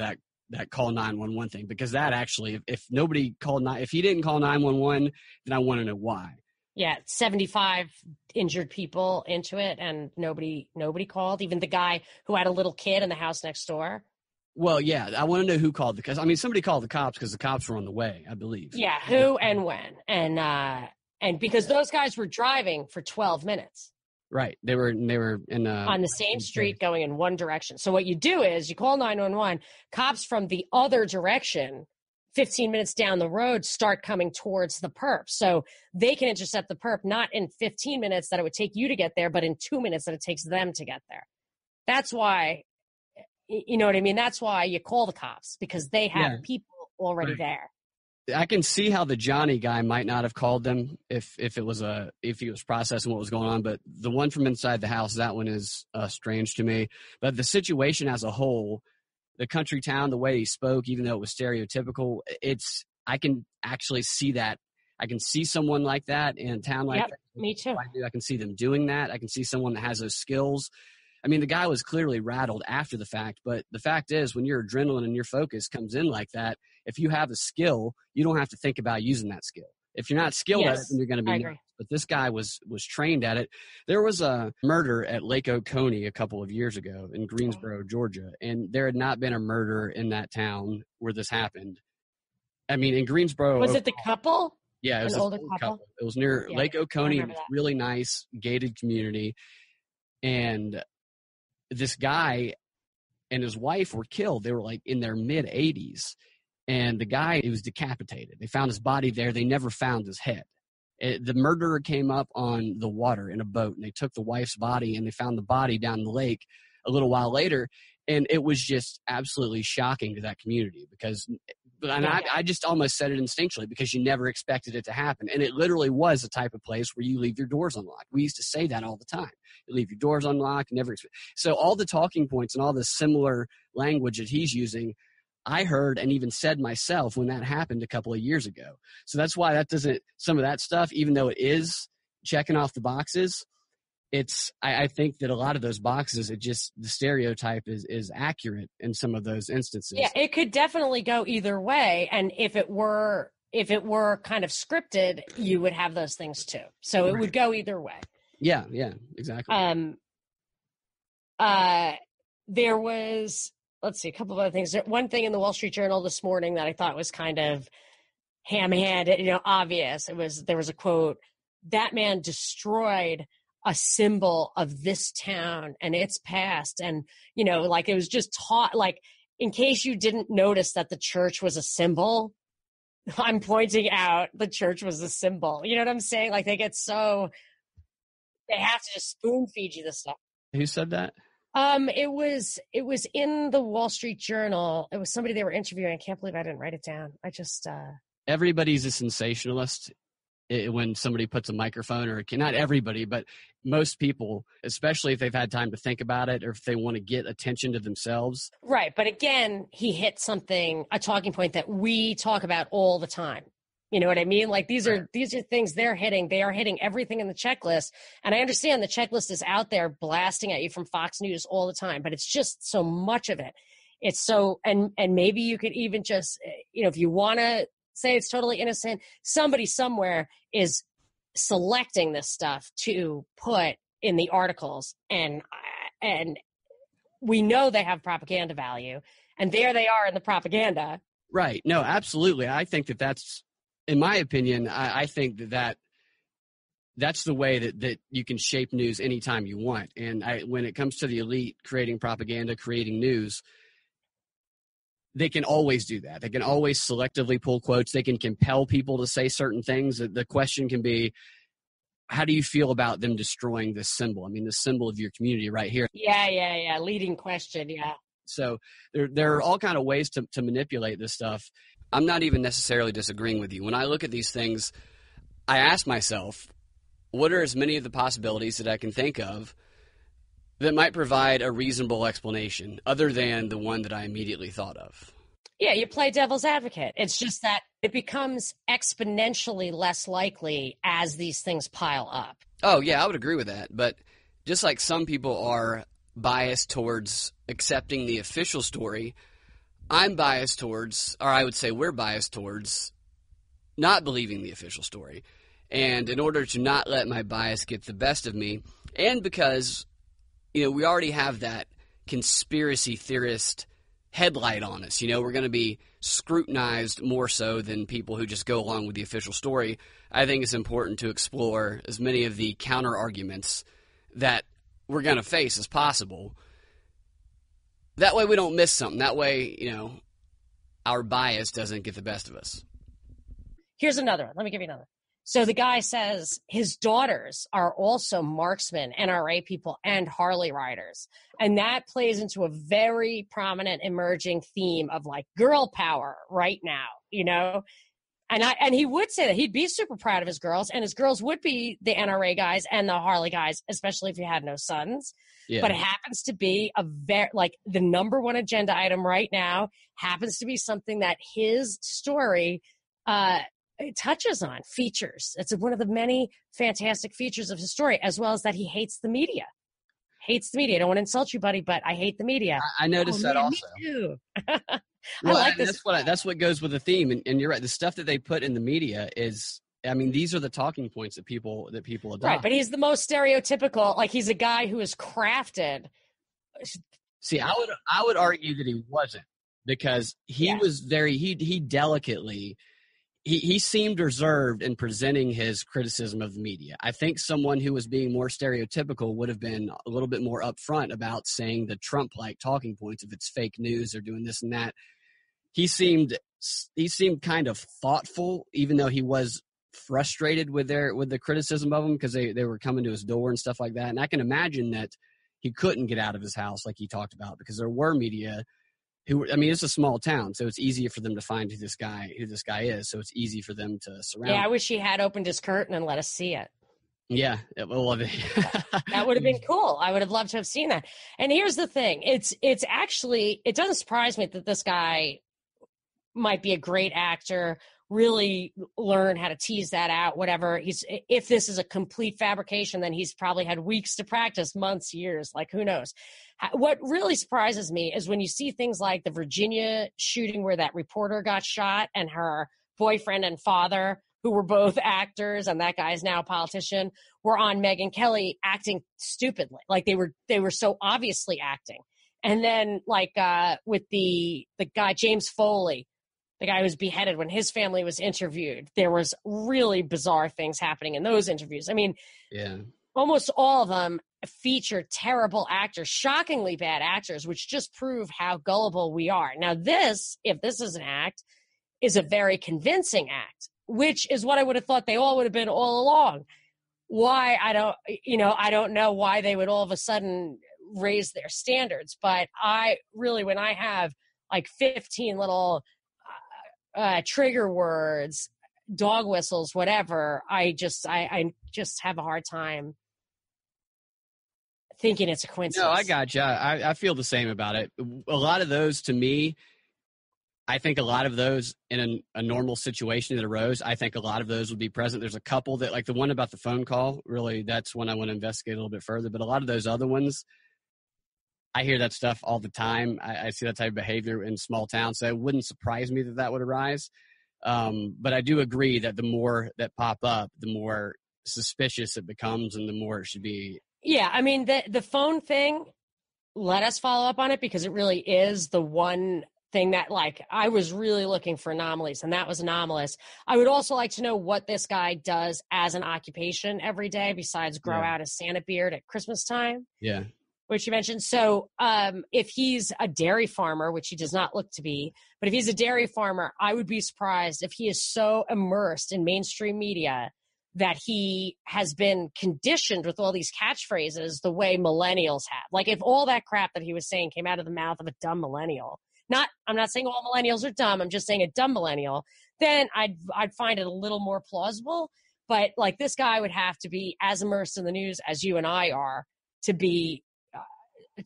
that call 911 thing, because that actually, if he didn't call 911, then I want to know why. Yeah, 75 injured people into it, and nobody called, even the guy who had a little kid in the house next door. Well, yeah, I want to know who called because somebody called the cops because the cops were on the way, I believe. Yeah, who and when, and because those guys were driving for 12 minutes. Right. They were in on the same street going in one direction. So what you do is you call 911, cops from the other direction, 15 minutes down the road, start coming towards the perp. So they can intercept the perp, not in 15 minutes that it would take you to get there, but in 2 minutes that it takes them to get there. That's why, you know what I mean? That's why you call the cops, because they have people already there. I can see how the Johnny guy might not have called them if he was processing what was going on, but the one from inside the house, that one is strange to me. But the situation as a whole, the country town, the way he spoke, even though it was stereotypical, I can actually see that. I can see someone like that in a town like that. Me too. I can see them doing that. I can see someone that has those skills. The guy was clearly rattled after the fact, but the fact is when your adrenaline and your focus comes in like that, if you have a skill, you don't have to think about using that skill. If you're not skilled at it, then you're going to be nervous. But this guy was trained at it. There was a murder at Lake Oconee a couple of years ago in Greensboro, Georgia, and there had not been a murder in that town where this happened. In Greensboro. Was it the couple? Yeah, it was an older couple. It was near Lake Oconee. It was really nice, gated community. And this guy and his wife were killed. They were like in their mid-80s. And the guy, he was decapitated. They found his body there. They never found his head. The murderer came up on the water in a boat, and they took the wife's body, and they found the body down the lake a little while later. And it was just absolutely shocking to that community because I just almost said it instinctually because you never expected it to happen. And it literally was a type of place where you leave your doors unlocked. We used to say that all the time. You leave your doors unlocked, so all the talking points and all the similar language that he's using, I heard and even said myself when that happened a couple of years ago. So that's why some of that stuff, even though it is checking off the boxes, I think that a lot of those boxes, the stereotype is accurate in some of those instances. Yeah, it could definitely go either way. And if it were kind of scripted, you would have those things too. So it would go either way. Yeah, exactly. There was, let's see, a couple of other things. One thing in the Wall Street Journal this morning that I thought was kind of ham-handed, obvious. There was a quote, "That man destroyed a symbol of this town and its past." And, like it was just taught, like, in case you didn't notice that the church was a symbol, I'm pointing out the church was a symbol. You know what I'm saying? Like they have to just spoon feed you this stuff. Who said that? It was in the Wall Street Journal. It was somebody they were interviewing. I can't believe I didn't write it down. Everybody's a sensationalist when somebody puts a microphone, or not everybody, but most people, especially if they've had time to think about it or if they want to get attention to themselves. Right. But again, he hit a talking point that we talk about all the time. You know what I mean? Like these are things they're hitting. They are hitting everything in the checklist. And I understand the checklist is out there blasting at you from Fox News all the time, but it's just so much of it. It's so, and maybe you could even just, if you want to say it's totally innocent, somebody somewhere is selecting this stuff to put in the articles, and we know they have propaganda value, and there they are in the propaganda. Right. No, absolutely. I think that's, in my opinion, I think that's the way that you can shape news anytime you want. And when it comes to the elite creating propaganda, creating news, they can always do that. They can always selectively pull quotes. They can compel people to say certain things. The question can be, how do you feel about them destroying this symbol? I mean, the symbol of your community right here. Yeah. Leading question, yeah. So there are all kind of ways to manipulate this stuff. I'm not even necessarily disagreeing with you. When I look at these things, I ask myself, what are as many of the possibilities that I can think of that might provide a reasonable explanation other than the one that I immediately thought of? Yeah, you play devil's advocate. It's just that it becomes exponentially less likely as these things pile up. Oh, yeah, I would agree with that. But just like some people are biased towards accepting the official story, I'm biased towards, or I would say we're biased towards, not believing the official story. And in order to not let my bias get the best of me, and because, we already have that conspiracy theorist headlight on us. We're going to be scrutinized more so than people who just go along with the official story. I think it's important to explore as many of the counter arguments that we're going to face as possible. That way we don't miss something. That way, our bias doesn't get the best of us. Here's another one. Let me give you another. So the guy says his daughters are also marksmen, NRA people, and Harley riders. And that plays into a very prominent emerging theme of like girl power right now, And he would say that he'd be super proud of his girls, and his girls would be the NRA guys and the Harley guys, especially if he had no sons. Yeah. But it happens to be the number one agenda item right now happens to be something that his story it touches on, features. It's one of the many fantastic features of his story, as well as that he hates the media. I don't want to insult you, buddy, but I hate the media. I noticed that also. Me too. I like this. That's what goes with the theme. And you're right. The stuff that they put in the media is, these are the talking points that people adopt. Right, but he's the most stereotypical. Like he's a guy who is crafted. See, I would argue that he wasn't, because he was he delicately, he seemed reserved in presenting his criticism of the media. I think someone who was being more stereotypical would have been a little bit more upfront about saying the Trump-like talking points, if it's fake news or doing this and that. He seemed kind of thoughtful, even though he was frustrated with the criticism of him because they were coming to his door and stuff like that. And I can imagine that he couldn't get out of his house like he talked about because there were media who, I mean, it's a small town, so it's easier for them to find who this guy is. So it's easy for them to surround. Yeah, I wish he had opened his curtain and let us see it. Yeah, well, that would have been cool. I would have loved to have seen that. And here's the thing: it's actually, it doesn't surprise me that this guy might be a great actor. Really learn how to tease that out. Whatever. If this is a complete fabrication, then he's probably had weeks to practice, months, years. Like, who knows? What really surprises me is when you see things like the Virginia shooting where that reporter got shot and her boyfriend and father, who were both actors, and that guy's now a politician, were on Megyn Kelly acting stupidly. Like they were so obviously acting. And then with the guy, James Foley, the guy who was beheaded, when his family was interviewed, there was really bizarre things happening in those interviews. I mean, yeah, almost all of them feature terrible actors, shockingly bad actors, which just prove how gullible we are. Now, if this is an act, is a very convincing act, which is what I would have thought they all would have been all along. Why? I don't know why they would all of a sudden raise their standards. But when I have like 15 little trigger words, dog whistles, whatever, I just have a hard time thinking it's a coincidence. No, I got you. I feel the same about it. A lot of those, to me, I think a lot of those in a normal situation that arose, I think a lot of those would be present. There's a couple that, like the one about the phone call, really, that's one I want to investigate a little bit further. But a lot of those other ones, I hear that stuff all the time. I see that type of behavior in small towns, so it wouldn't surprise me that would arise. But I do agree that the more that pop up, the more suspicious it becomes and the more it should be. Yeah, I mean, the phone thing, let us follow up on it because it really is the one thing that, like, I was really looking for anomalies, and that was anomalous. I would also like to know what this guy does as an occupation every day besides grow out his Santa beard at Christmas time. Yeah. Which you mentioned. So if he's a dairy farmer, which he does not look to be, but if he's a dairy farmer, I would be surprised if he is so immersed in mainstream media that he has been conditioned with all these catchphrases the way millennials have. Like, if all that crap that he was saying came out of the mouth of a dumb millennial, I'm not saying all millennials are dumb, I'm just saying a dumb millennial, then I'd find it a little more plausible. But like, this guy would have to be as immersed in the news as you and I are to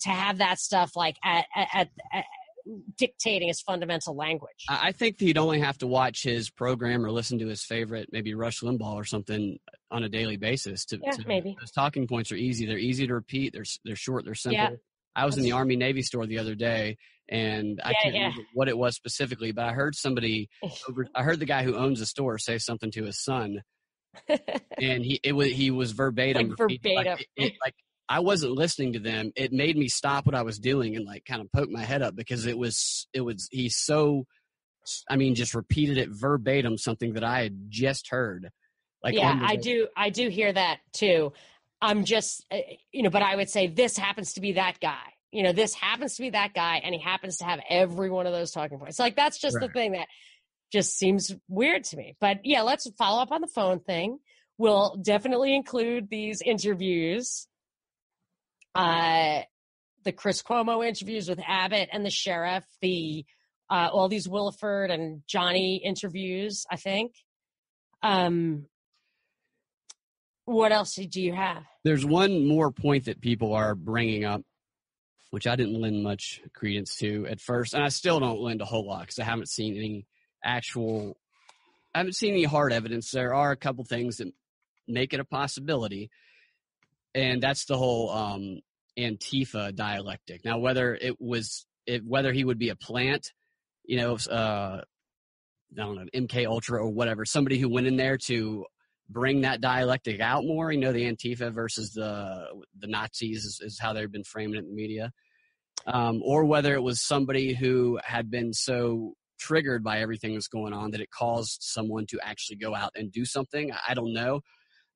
have that stuff like at dictating his fundamental language. I think that you'd only have to watch his program or listen to his favorite, maybe Rush Limbaugh or something, on a daily basis. Maybe. Those talking points are easy. They're easy to repeat. They're short. They're simple. Yeah. I was in the Army Navy store the other day, and I can't remember what it was specifically, but I heard I heard the guy who owns the store say something to his son, and he was verbatim. Like verbatim. I wasn't listening to them. It made me stop what I was doing and like kind of poke my head up because just repeated it verbatim, something that I had just heard. Like, yeah, I do hear that too. I'm just, but I would say this happens to be that guy. This happens to be that guy, and he happens to have every one of those talking points. Like, that's just the thing that just seems weird to me. But yeah, let's follow up on the phone thing. We'll definitely include these interviews. The Chris Cuomo interviews with Abbott and the sheriff, all these Williford and Johnny interviews, I think. What else do you have? There's one more point that people are bringing up, which I didn't lend much credence to at first, and I still don't lend a whole lot because I haven't seen any hard evidence. There are a couple things that make it a possibility, and that's the whole Antifa dialectic. Now, whether he would be a plant, I don't know, MK Ultra or whatever, somebody who went in there to bring that dialectic out more, the Antifa versus the Nazis is how they've been framing it in the media, or whether it was somebody who had been so triggered by everything that's going on that it caused someone to actually go out and do something. I don't know.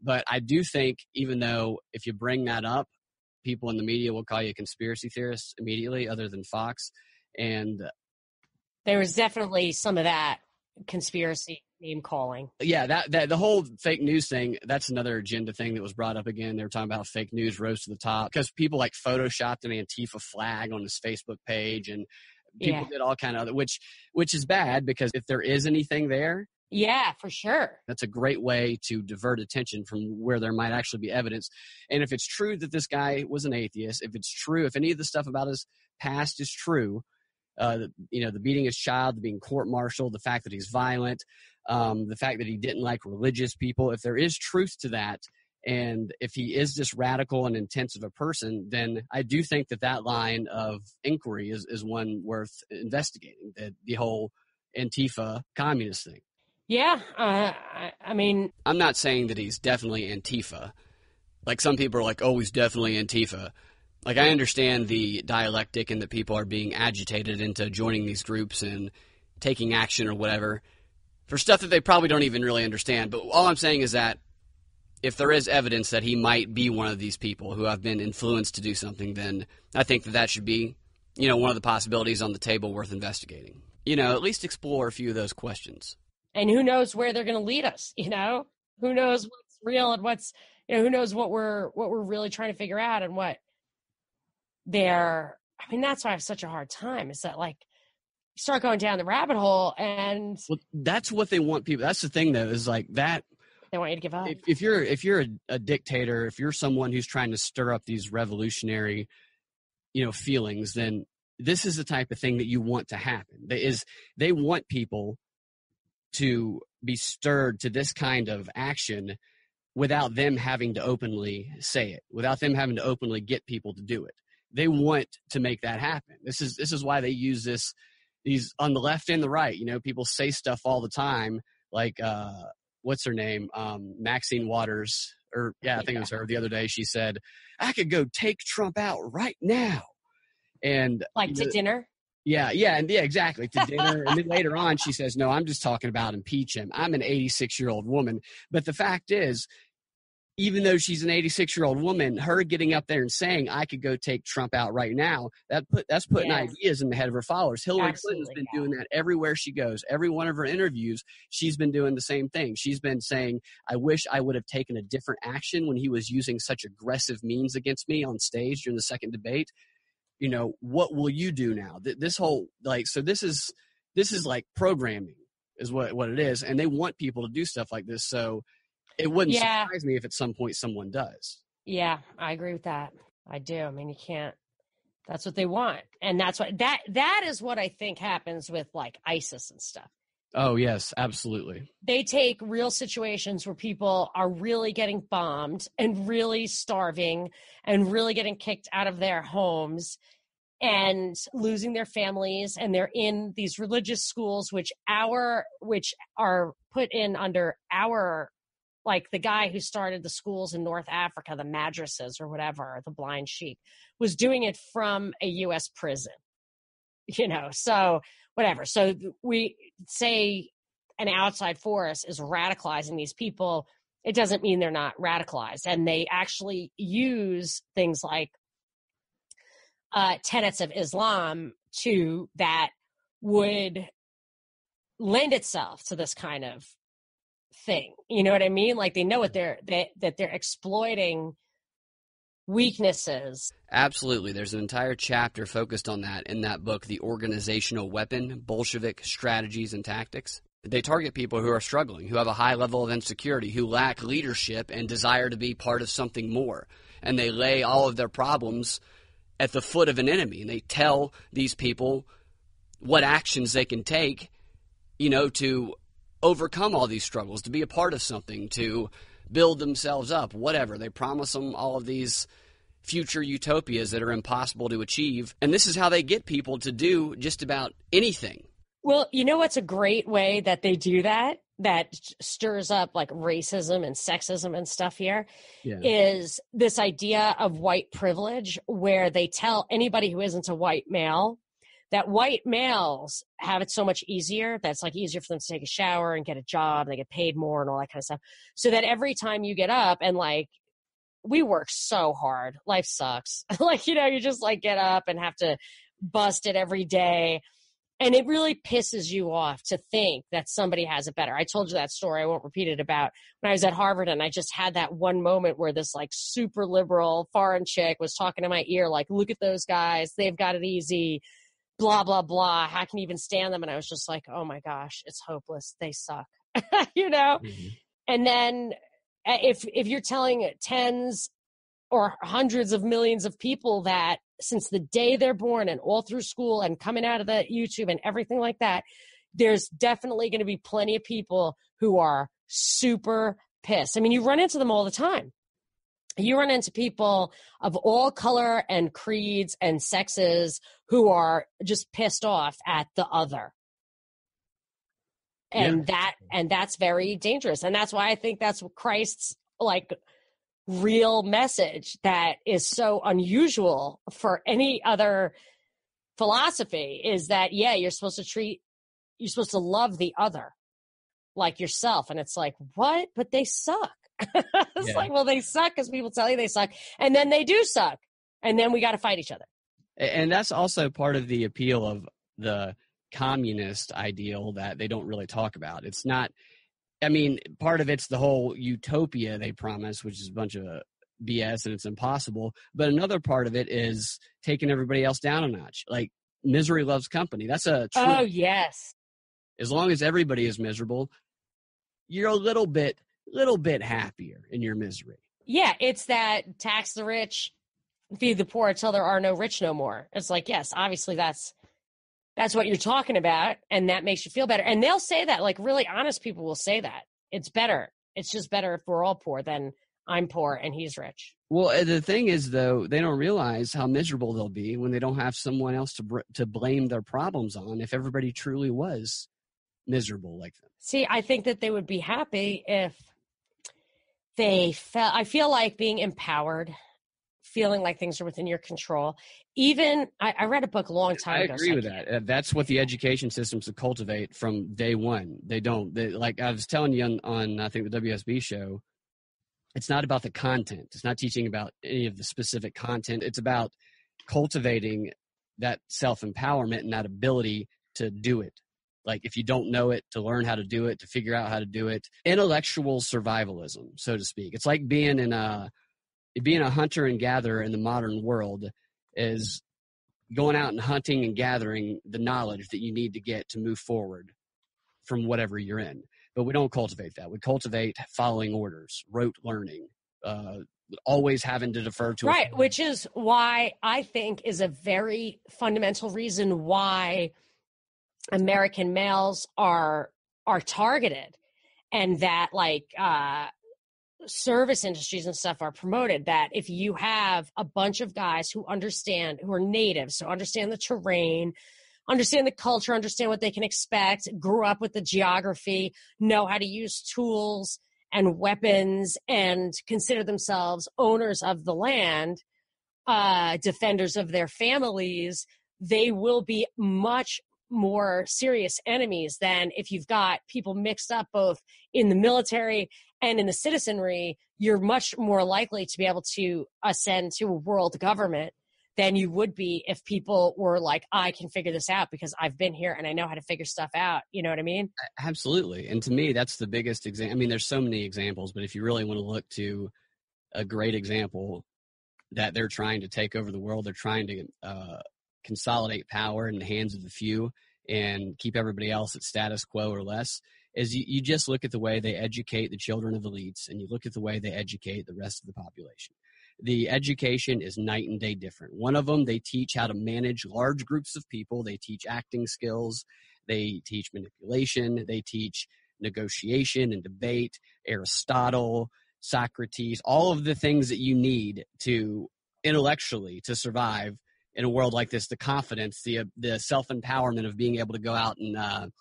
But I do think, even though if you bring that up, people in the media will call you a conspiracy theorist immediately, other than Fox. And there was definitely some of that conspiracy name calling. Yeah, that the whole fake news thing, that's another agenda thing that was brought up again. They were talking about how fake news rose to the top because people like photoshopped an Antifa flag on his Facebook page, and people did all kind of other, which is bad, because if there is anything there, yeah, for sure, that's a great way to divert attention from where there might actually be evidence. And if it's true that this guy was an atheist, if it's true, if any of the stuff about his past is true, the beating his child, the being court-martialed, the fact that he's violent, the fact that he didn't like religious people, if there is truth to that, and if he is this radical and intense of a person, then I do think that line of inquiry is one worth investigating, the whole Antifa communist thing. Yeah, I mean, I'm not saying that he's definitely Antifa. Like, some people are like, oh, he's definitely Antifa. Like, I understand the dialectic and that people are being agitated into joining these groups and taking action or whatever for stuff that they probably don't even really understand. But all I'm saying is that if there is evidence that he might be one of these people who have been influenced to do something, then I think that should be, one of the possibilities on the table worth investigating. At least explore a few of those questions. And who knows where they're going to lead us, Who knows what's real and what's, who knows what we're really trying to figure out and what that's why I have such a hard time, is that, like, you start going down the rabbit hole, and that's what they want people. That's the thing, though, is like that. They want you to give up. If you're a dictator, if you're someone who's trying to stir up these revolutionary, feelings, then this is the type of thing that you want to happen. They want people to be stirred to this kind of action without them having to openly say it, without them having to openly get people to do it. They want to make that happen. This is why they use these on the left and the right. People say stuff all the time, like what's her name, Maxine Waters, I think it was her the other day. She said, "I could go take Trump out right now," and to dinner. Yeah, exactly, to dinner. And then later on, she says, "No, I'm just talking about impeach him. I'm an 86-year-old woman." But the fact is, even though she's an 86-year-old woman, her getting up there and saying, "I could go take Trump out right now," that's putting ideas in the head of her followers. Hillary Clinton's been doing that everywhere she goes. Every one of her interviews, she's been doing the same thing. She's been saying, "I wish I would have taken a different action when he was using such aggressive means against me on stage during the second debate. What will you do now?" This whole, this is like programming is what it is. And they want people to do stuff like this. So it wouldn't surprise me if at some point someone does. Yeah, I agree with that. I do. I mean, you can't, that's what they want. And that's what, that is what I think happens with, like, ISIS and stuff. Oh, yes, absolutely. They take real situations where people are really getting bombed and really starving and really getting kicked out of their homes and losing their families, and they're in these religious schools which are put in under our, like, the guy who started the schools in North Africa, the madrasas or whatever, the blind sheik, was doing it from a U.S. prison, so whatever. So we say an outside force is radicalizing these people. It doesn't mean they're not radicalized. And they actually use things like tenets of Islam that would lend itself to this kind of thing. You know what I mean? Like, they know what they're exploiting weaknesses. Absolutely. There's an entire chapter focused on that in that book, The Organizational Weapon, Bolshevik Strategies and Tactics. They target people who are struggling, who have a high level of insecurity, who lack leadership and desire to be part of something more. And they lay all of their problems at the foot of an enemy. And they tell these people what actions they can take, to overcome all these struggles, to be a part of something, to build themselves up, whatever. They promise them all of these future utopias that are impossible to achieve. And this is how they get people to do just about anything. Well, what's a great way that they do that stirs up, like, racism and sexism and stuff here, is this idea of white privilege, where they tell anybody who isn't a white male that white males have it so much easier. That's like easier for them to take a shower and get a job. They get paid more and all that kind of stuff. So that every time you get up and like, we work so hard. Life sucks. Like, you know, you just like get up and have to bust it every day. And it really pisses you off to think that somebody has it better. I told you that story. I won't repeat it about when I was at Harvard and I just had that one moment where this like super liberal foreign chick was talking in my ear, like, look at those guys. They've got it easy, blah, blah, blah. How can you even stand them? And I was just like, oh my gosh, it's hopeless. They suck, you know? Mm-hmm. And then if you're telling tens or hundreds of millions of people that since the day they're born and all through school and coming out of the YouTube and everything like that, there's definitely going to be plenty of people who are super pissed. I mean, you run into them all the time. You run into people of all color and creeds and sexes who are just pissed off at the other. And that's very dangerous. And that's why I think that's Christ's like real message that is so unusual for any other philosophy is that, yeah, you're supposed to love the other like yourself. And it's like, what? But they suck. It's like, well, they suck because people tell you they suck. And then they do suck. And then we got to fight each other. And that's also part of the appeal of the communist ideal that they don't really talk about. It's not, I mean, part of it's the whole utopia they promise, which is a bunch of BS and it's impossible. But another part of it is taking everybody else down a notch. Like misery loves company. That's a truth. Oh, yes. As long as everybody is miserable, you're a little bit happier in your misery. Yeah, it's that tax the rich, feed the poor until there are no rich no more. It's like, yes, obviously that's what you're talking about, and that makes you feel better. And they'll say that, like really honest people will say that. It's better. It's just better if we're all poor than I'm poor and he's rich. Well, the thing is, though, they don't realize how miserable they'll be when they don't have someone else to blame their problems on if everybody truly was miserable like them. See, I think that they would be happy if they felt, I feel like being empowered, feeling like things are within your control. Even, I read a book a long time ago. I agree with that. That's what the education systems to cultivate from day one. They don't. Like I was telling you on, I think, the WSB show, it's not about the content. It's not teaching about any of the specific content. It's about cultivating that self-empowerment and that ability to do it. Like if you don't know it, to learn how to do it, to figure out how to do it. Intellectual survivalism, so to speak. It's like being a hunter and gatherer in the modern world is going out and hunting and gathering the knowledge that you need to get to move forward from whatever you're in. But we don't cultivate that. We cultivate following orders, rote learning, always having to defer to. Right, which is why I think is a very fundamental reason why American males are targeted, and that like service industries and stuff are promoted. That if you have a bunch of guys who are natives, so understand the terrain, understand the culture, understand what they can expect, grew up with the geography, know how to use tools and weapons, and consider themselves owners of the land, defenders of their families, they will be much more serious enemies than if you've got people mixed up both in the military and in the citizenry. You're much more likely to be able to ascend to a world government than you would be if people were like, I can figure this out because I've been here and I know how to figure stuff out. You know what I mean? Absolutely. And to me, that's the biggest example. I mean, there's so many examples, but if you really want to look to a great example that they're trying to take over the world, they're trying to consolidate power in the hands of the few and keep everybody else at status quo or less, is you just look at the way they educate the children of elites and you look at the way they educate the rest of the population. The education is night and day different. One of them, they teach how to manage large groups of people. They teach acting skills. They teach manipulation. They teach negotiation and debate, Aristotle, Socrates, all of the things that you need to intellectually to survive in a world like this, the confidence, the self-empowerment of being able to go out and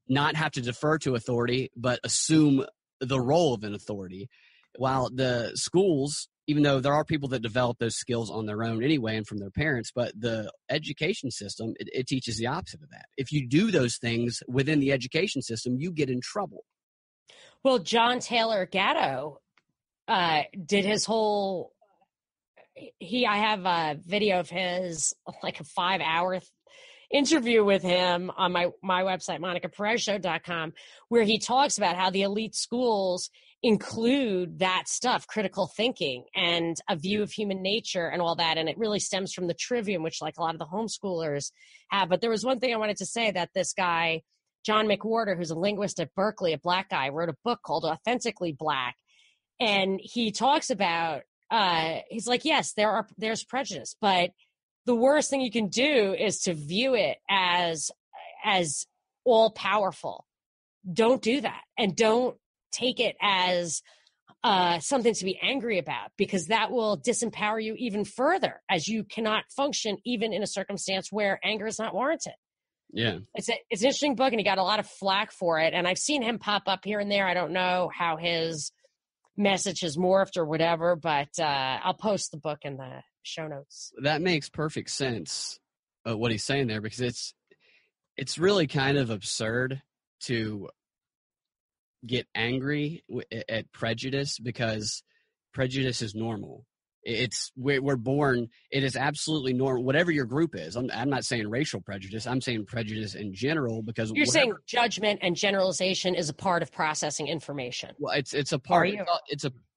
not have to defer to authority, but assume the role of an authority. While the schools even though there are people that develop those skills on their own anyway and from their parents, but the education system, it teaches the opposite of that. If you do those things within the education system, you get in trouble. Well, John Taylor Gatto did his whole I have a video of his, like a 5-hour interview with him on my website, monicaperezshow.com, where he talks about how the elite schools include that stuff, critical thinking and a view of human nature and all that. And it really stems from the trivium, which like a lot of the homeschoolers have. But there was one thing I wanted to say, that this guy, John McWhorter, who's a linguist at Berkeley, a black guy, wrote a book called Authentically Black. And he talks about, he's like, yes, there's prejudice, but the worst thing you can do is to view it as all powerful. Don't do that. And don't take it as something to be angry about, because that will disempower you even further, as you cannot function even in a circumstance where anger is not warranted. Yeah. It's an interesting book, and he got a lot of flack for it. And I've seen him pop up here and there. I don't know how his message has morphed or whatever, but I'll post the book in the show notes. That makes perfect sense, what he's saying there, because it's really kind of absurd to get angry at prejudice, because prejudice is normal. We're born. It is absolutely normal. Whatever your group is, I'm not saying racial prejudice. I'm saying prejudice in general, because you're saying judgment and generalization is a part of processing information. Well, it's a part.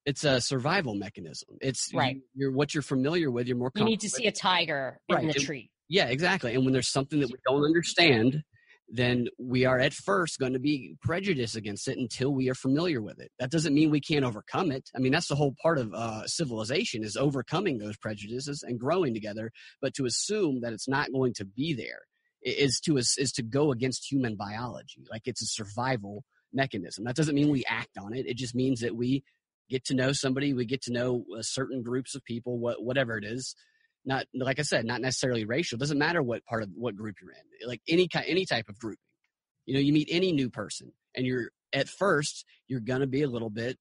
It's a survival mechanism. It's right. You're what you're familiar with. You're more. You need to see a tiger in the tree. Yeah, exactly. And when there's something that we don't understand, then we are at first going to be prejudiced against it until we are familiar with it. That doesn't mean we can't overcome it. I mean, that's the whole part of civilization, is overcoming those prejudices and growing together. But to assume that it's not going to be there is to go against human biology. Like, it's a survival mechanism. That doesn't mean we act on it. It just means that we get to know somebody, we get to know certain groups of people, whatever it is. Not, like I said, not necessarily racial. It doesn't matter what group you're in. Like any type of grouping. You meet any new person, and at first you're gonna be a little bit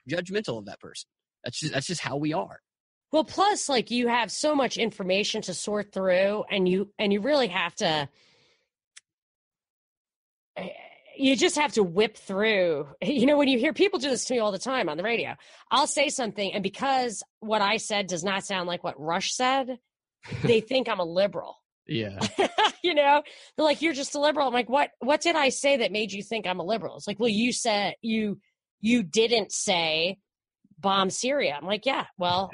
judgmental of that person. That's just how we are. Well, plus, like, you have so much information to sort through, and you really have to. You just have to whip through. When you hear people do this to me all the time on the radio, I'll say something, and because what I said does not sound like what Rush said, they think I'm a liberal. Yeah. They're like, you're just a liberal. I'm like, what did I say that made you think I'm a liberal? It's like, well, you said you didn't say bomb Syria. I'm like, yeah, well,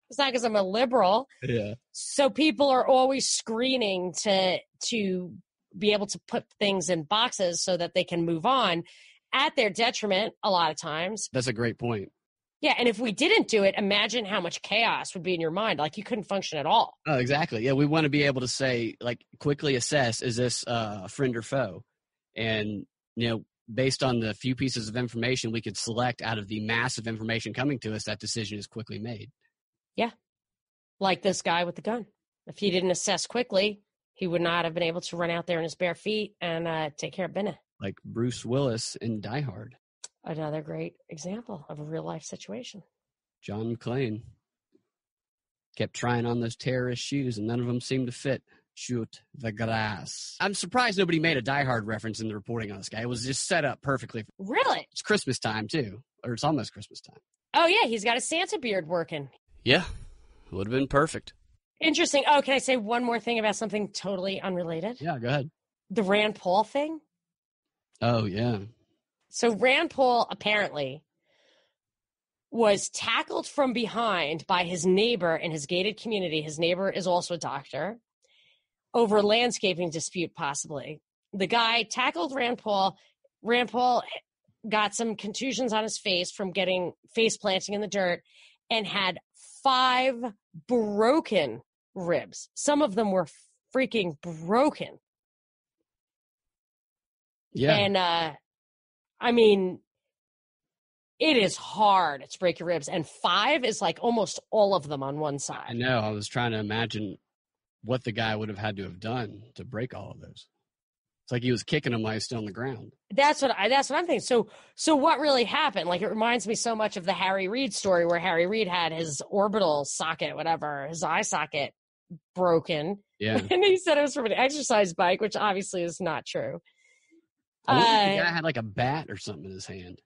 it's not because I'm a liberal. Yeah. So people are always screening to be able to put things in boxes so that they can move on, at their detriment a lot of times. That's a great point. Yeah, and if we didn't do it, imagine how much chaos would be in your mind. Like, you couldn't function at all. Oh, exactly. Yeah, we want to be able to say, like, quickly assess, is this a friend or foe? And, based on the few pieces of information we could select out of the massive information coming to us, that decision is quickly made. Yeah, like this guy with the gun. If he didn't assess quickly, he would not have been able to run out there in his bare feet and take care of Binna. Like Bruce Willis in Die Hard. Another great example of a real-life situation. John McClane kept trying on those terrorist shoes, and none of them seemed to fit. Shoot the grass. I'm surprised nobody made a Die Hard reference in the reporting on this guy. It was just set up perfectly. Really? It's Christmas time, too. Or it's almost Christmas time. Oh, yeah, he's got a Santa beard working. Yeah, would have been perfect. Interesting. Oh, can I say one more thing about something totally unrelated? Yeah, go ahead. The Rand Paul thing. Oh, yeah. So Rand Paul apparently was tackled from behind by his neighbor in his gated community. His neighbor is also a doctor, over a landscaping dispute, possibly. The guy tackled Rand Paul. Rand Paul got some contusions on his face from getting face planting in the dirt, and had 5 broken ribs. Some of them were freaking broken. Yeah. And, I mean, it is hard to break your ribs. And 5 is like almost all of them on one side. I know. I was trying to imagine what the guy would have had to have done to break all of those. It's like he was kicking him while he was still on the ground. That's what I'm thinking. So what really happened? Like, it reminds me so much of the Harry Reid story, where Harry Reid had his orbital socket, whatever, his eye socket broken. Yeah. And he said it was from an exercise bike, which obviously is not true. I wonder if the guy had like a bat or something in his hand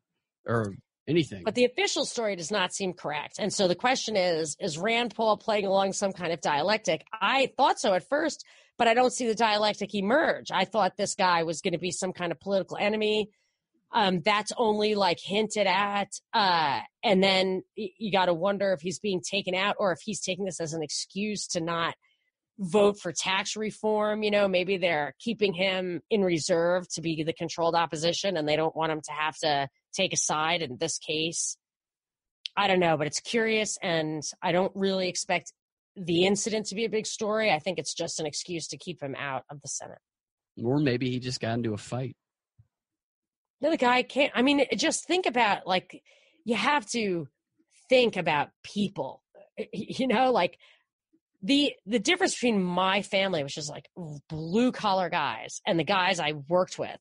or anything. But the official story does not seem correct. And so the question is Rand Paul playing along some kind of dialectic? I thought so at first, but I don't see the dialectic emerge. I thought this guy was going to be some kind of political enemy. That's only like hinted at. And then you got to wonder if he's being taken out or if he's taking this as an excuse to not vote for tax reform. You know, maybe they're keeping him in reserve to be the controlled opposition and they don't want him to have to take a side in this case. I don't know, but it's curious, and I don't really expect the incident to be a big story. I think it's just an excuse to keep him out of the Senate. Or maybe he just got into a fight. No, the guy can't. I mean, just think about, like, you have to think about people, you know, like the difference between my family, which is like blue collar guys, and the guys I worked with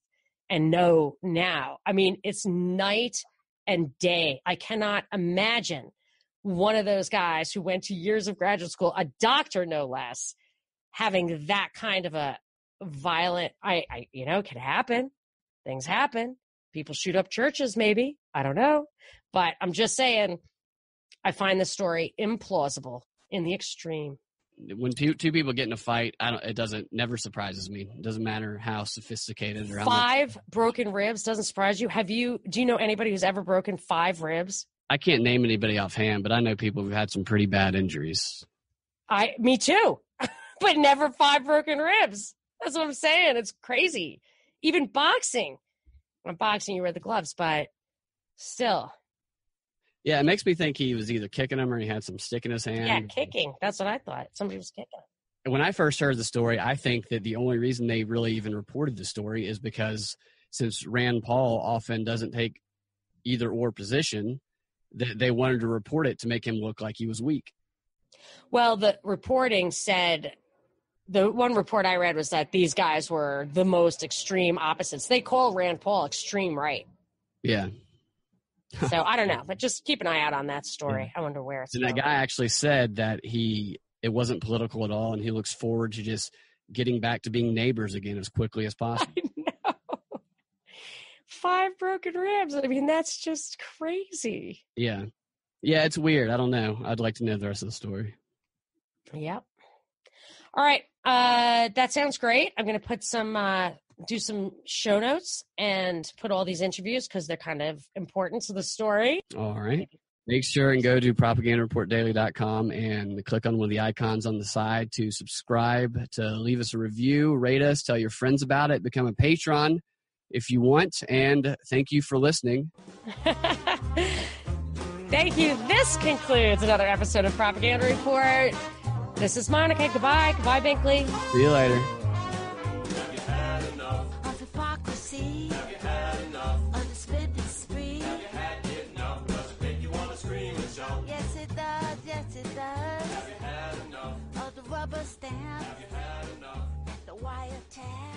and know now. I mean, it's night and day. I cannot imagine one of those guys who went to years of graduate school, a doctor no less, having that kind of a violent, you know, can happen. Things happen. People shoot up churches, maybe. I don't know. But I'm just saying, I find this story implausible in the extreme. When two people get in a fight, never surprises me. It doesn't matter how sophisticated or how 5 broken ribs doesn't surprise you. Do you know anybody who's ever broken 5 ribs? I can't name anybody offhand, but I know people who've had some pretty bad injuries. Me too, but never 5 broken ribs. That's what I'm saying. It's crazy. Even boxing. When boxing, you wear the gloves, but still. Yeah, it makes me think he was either kicking him or he had some stick in his hand. Yeah, kicking. That's what I thought. Somebody was kicking. When I first heard the story, I think that the only reason they really even reported the story is because since Rand Paul often doesn't take either or position, they wanted to report it to make him look like he was weak. Well, the reporting said, the one report I read was that these guys were the most extreme opposites. They call Rand Paul extreme right. Yeah. So I don't know, but just keep an eye out on that story. Yeah. I wonder where it's going. going. That guy actually said that it wasn't political at all, and he looks forward to just getting back to being neighbors again as quickly as possible. I know. 5 broken ribs. I mean, that's just crazy. Yeah. Yeah, it's weird. I don't know. I'd like to know the rest of the story. Yep. All right. That sounds great. I'm going to put do some show notes and put all these interviews because they're kind of important to the story. All right. Make sure and go to propagandareportdaily.com and click on one of the icons on the side to subscribe, to leave us a review, rate us, tell your friends about it, become a patron if you want, and thank you for listening. Thank you. This concludes another episode of Propaganda Report. This is Monica. Goodbye. Goodbye, Binkley. See you later. Rubber stamp, the wire tag.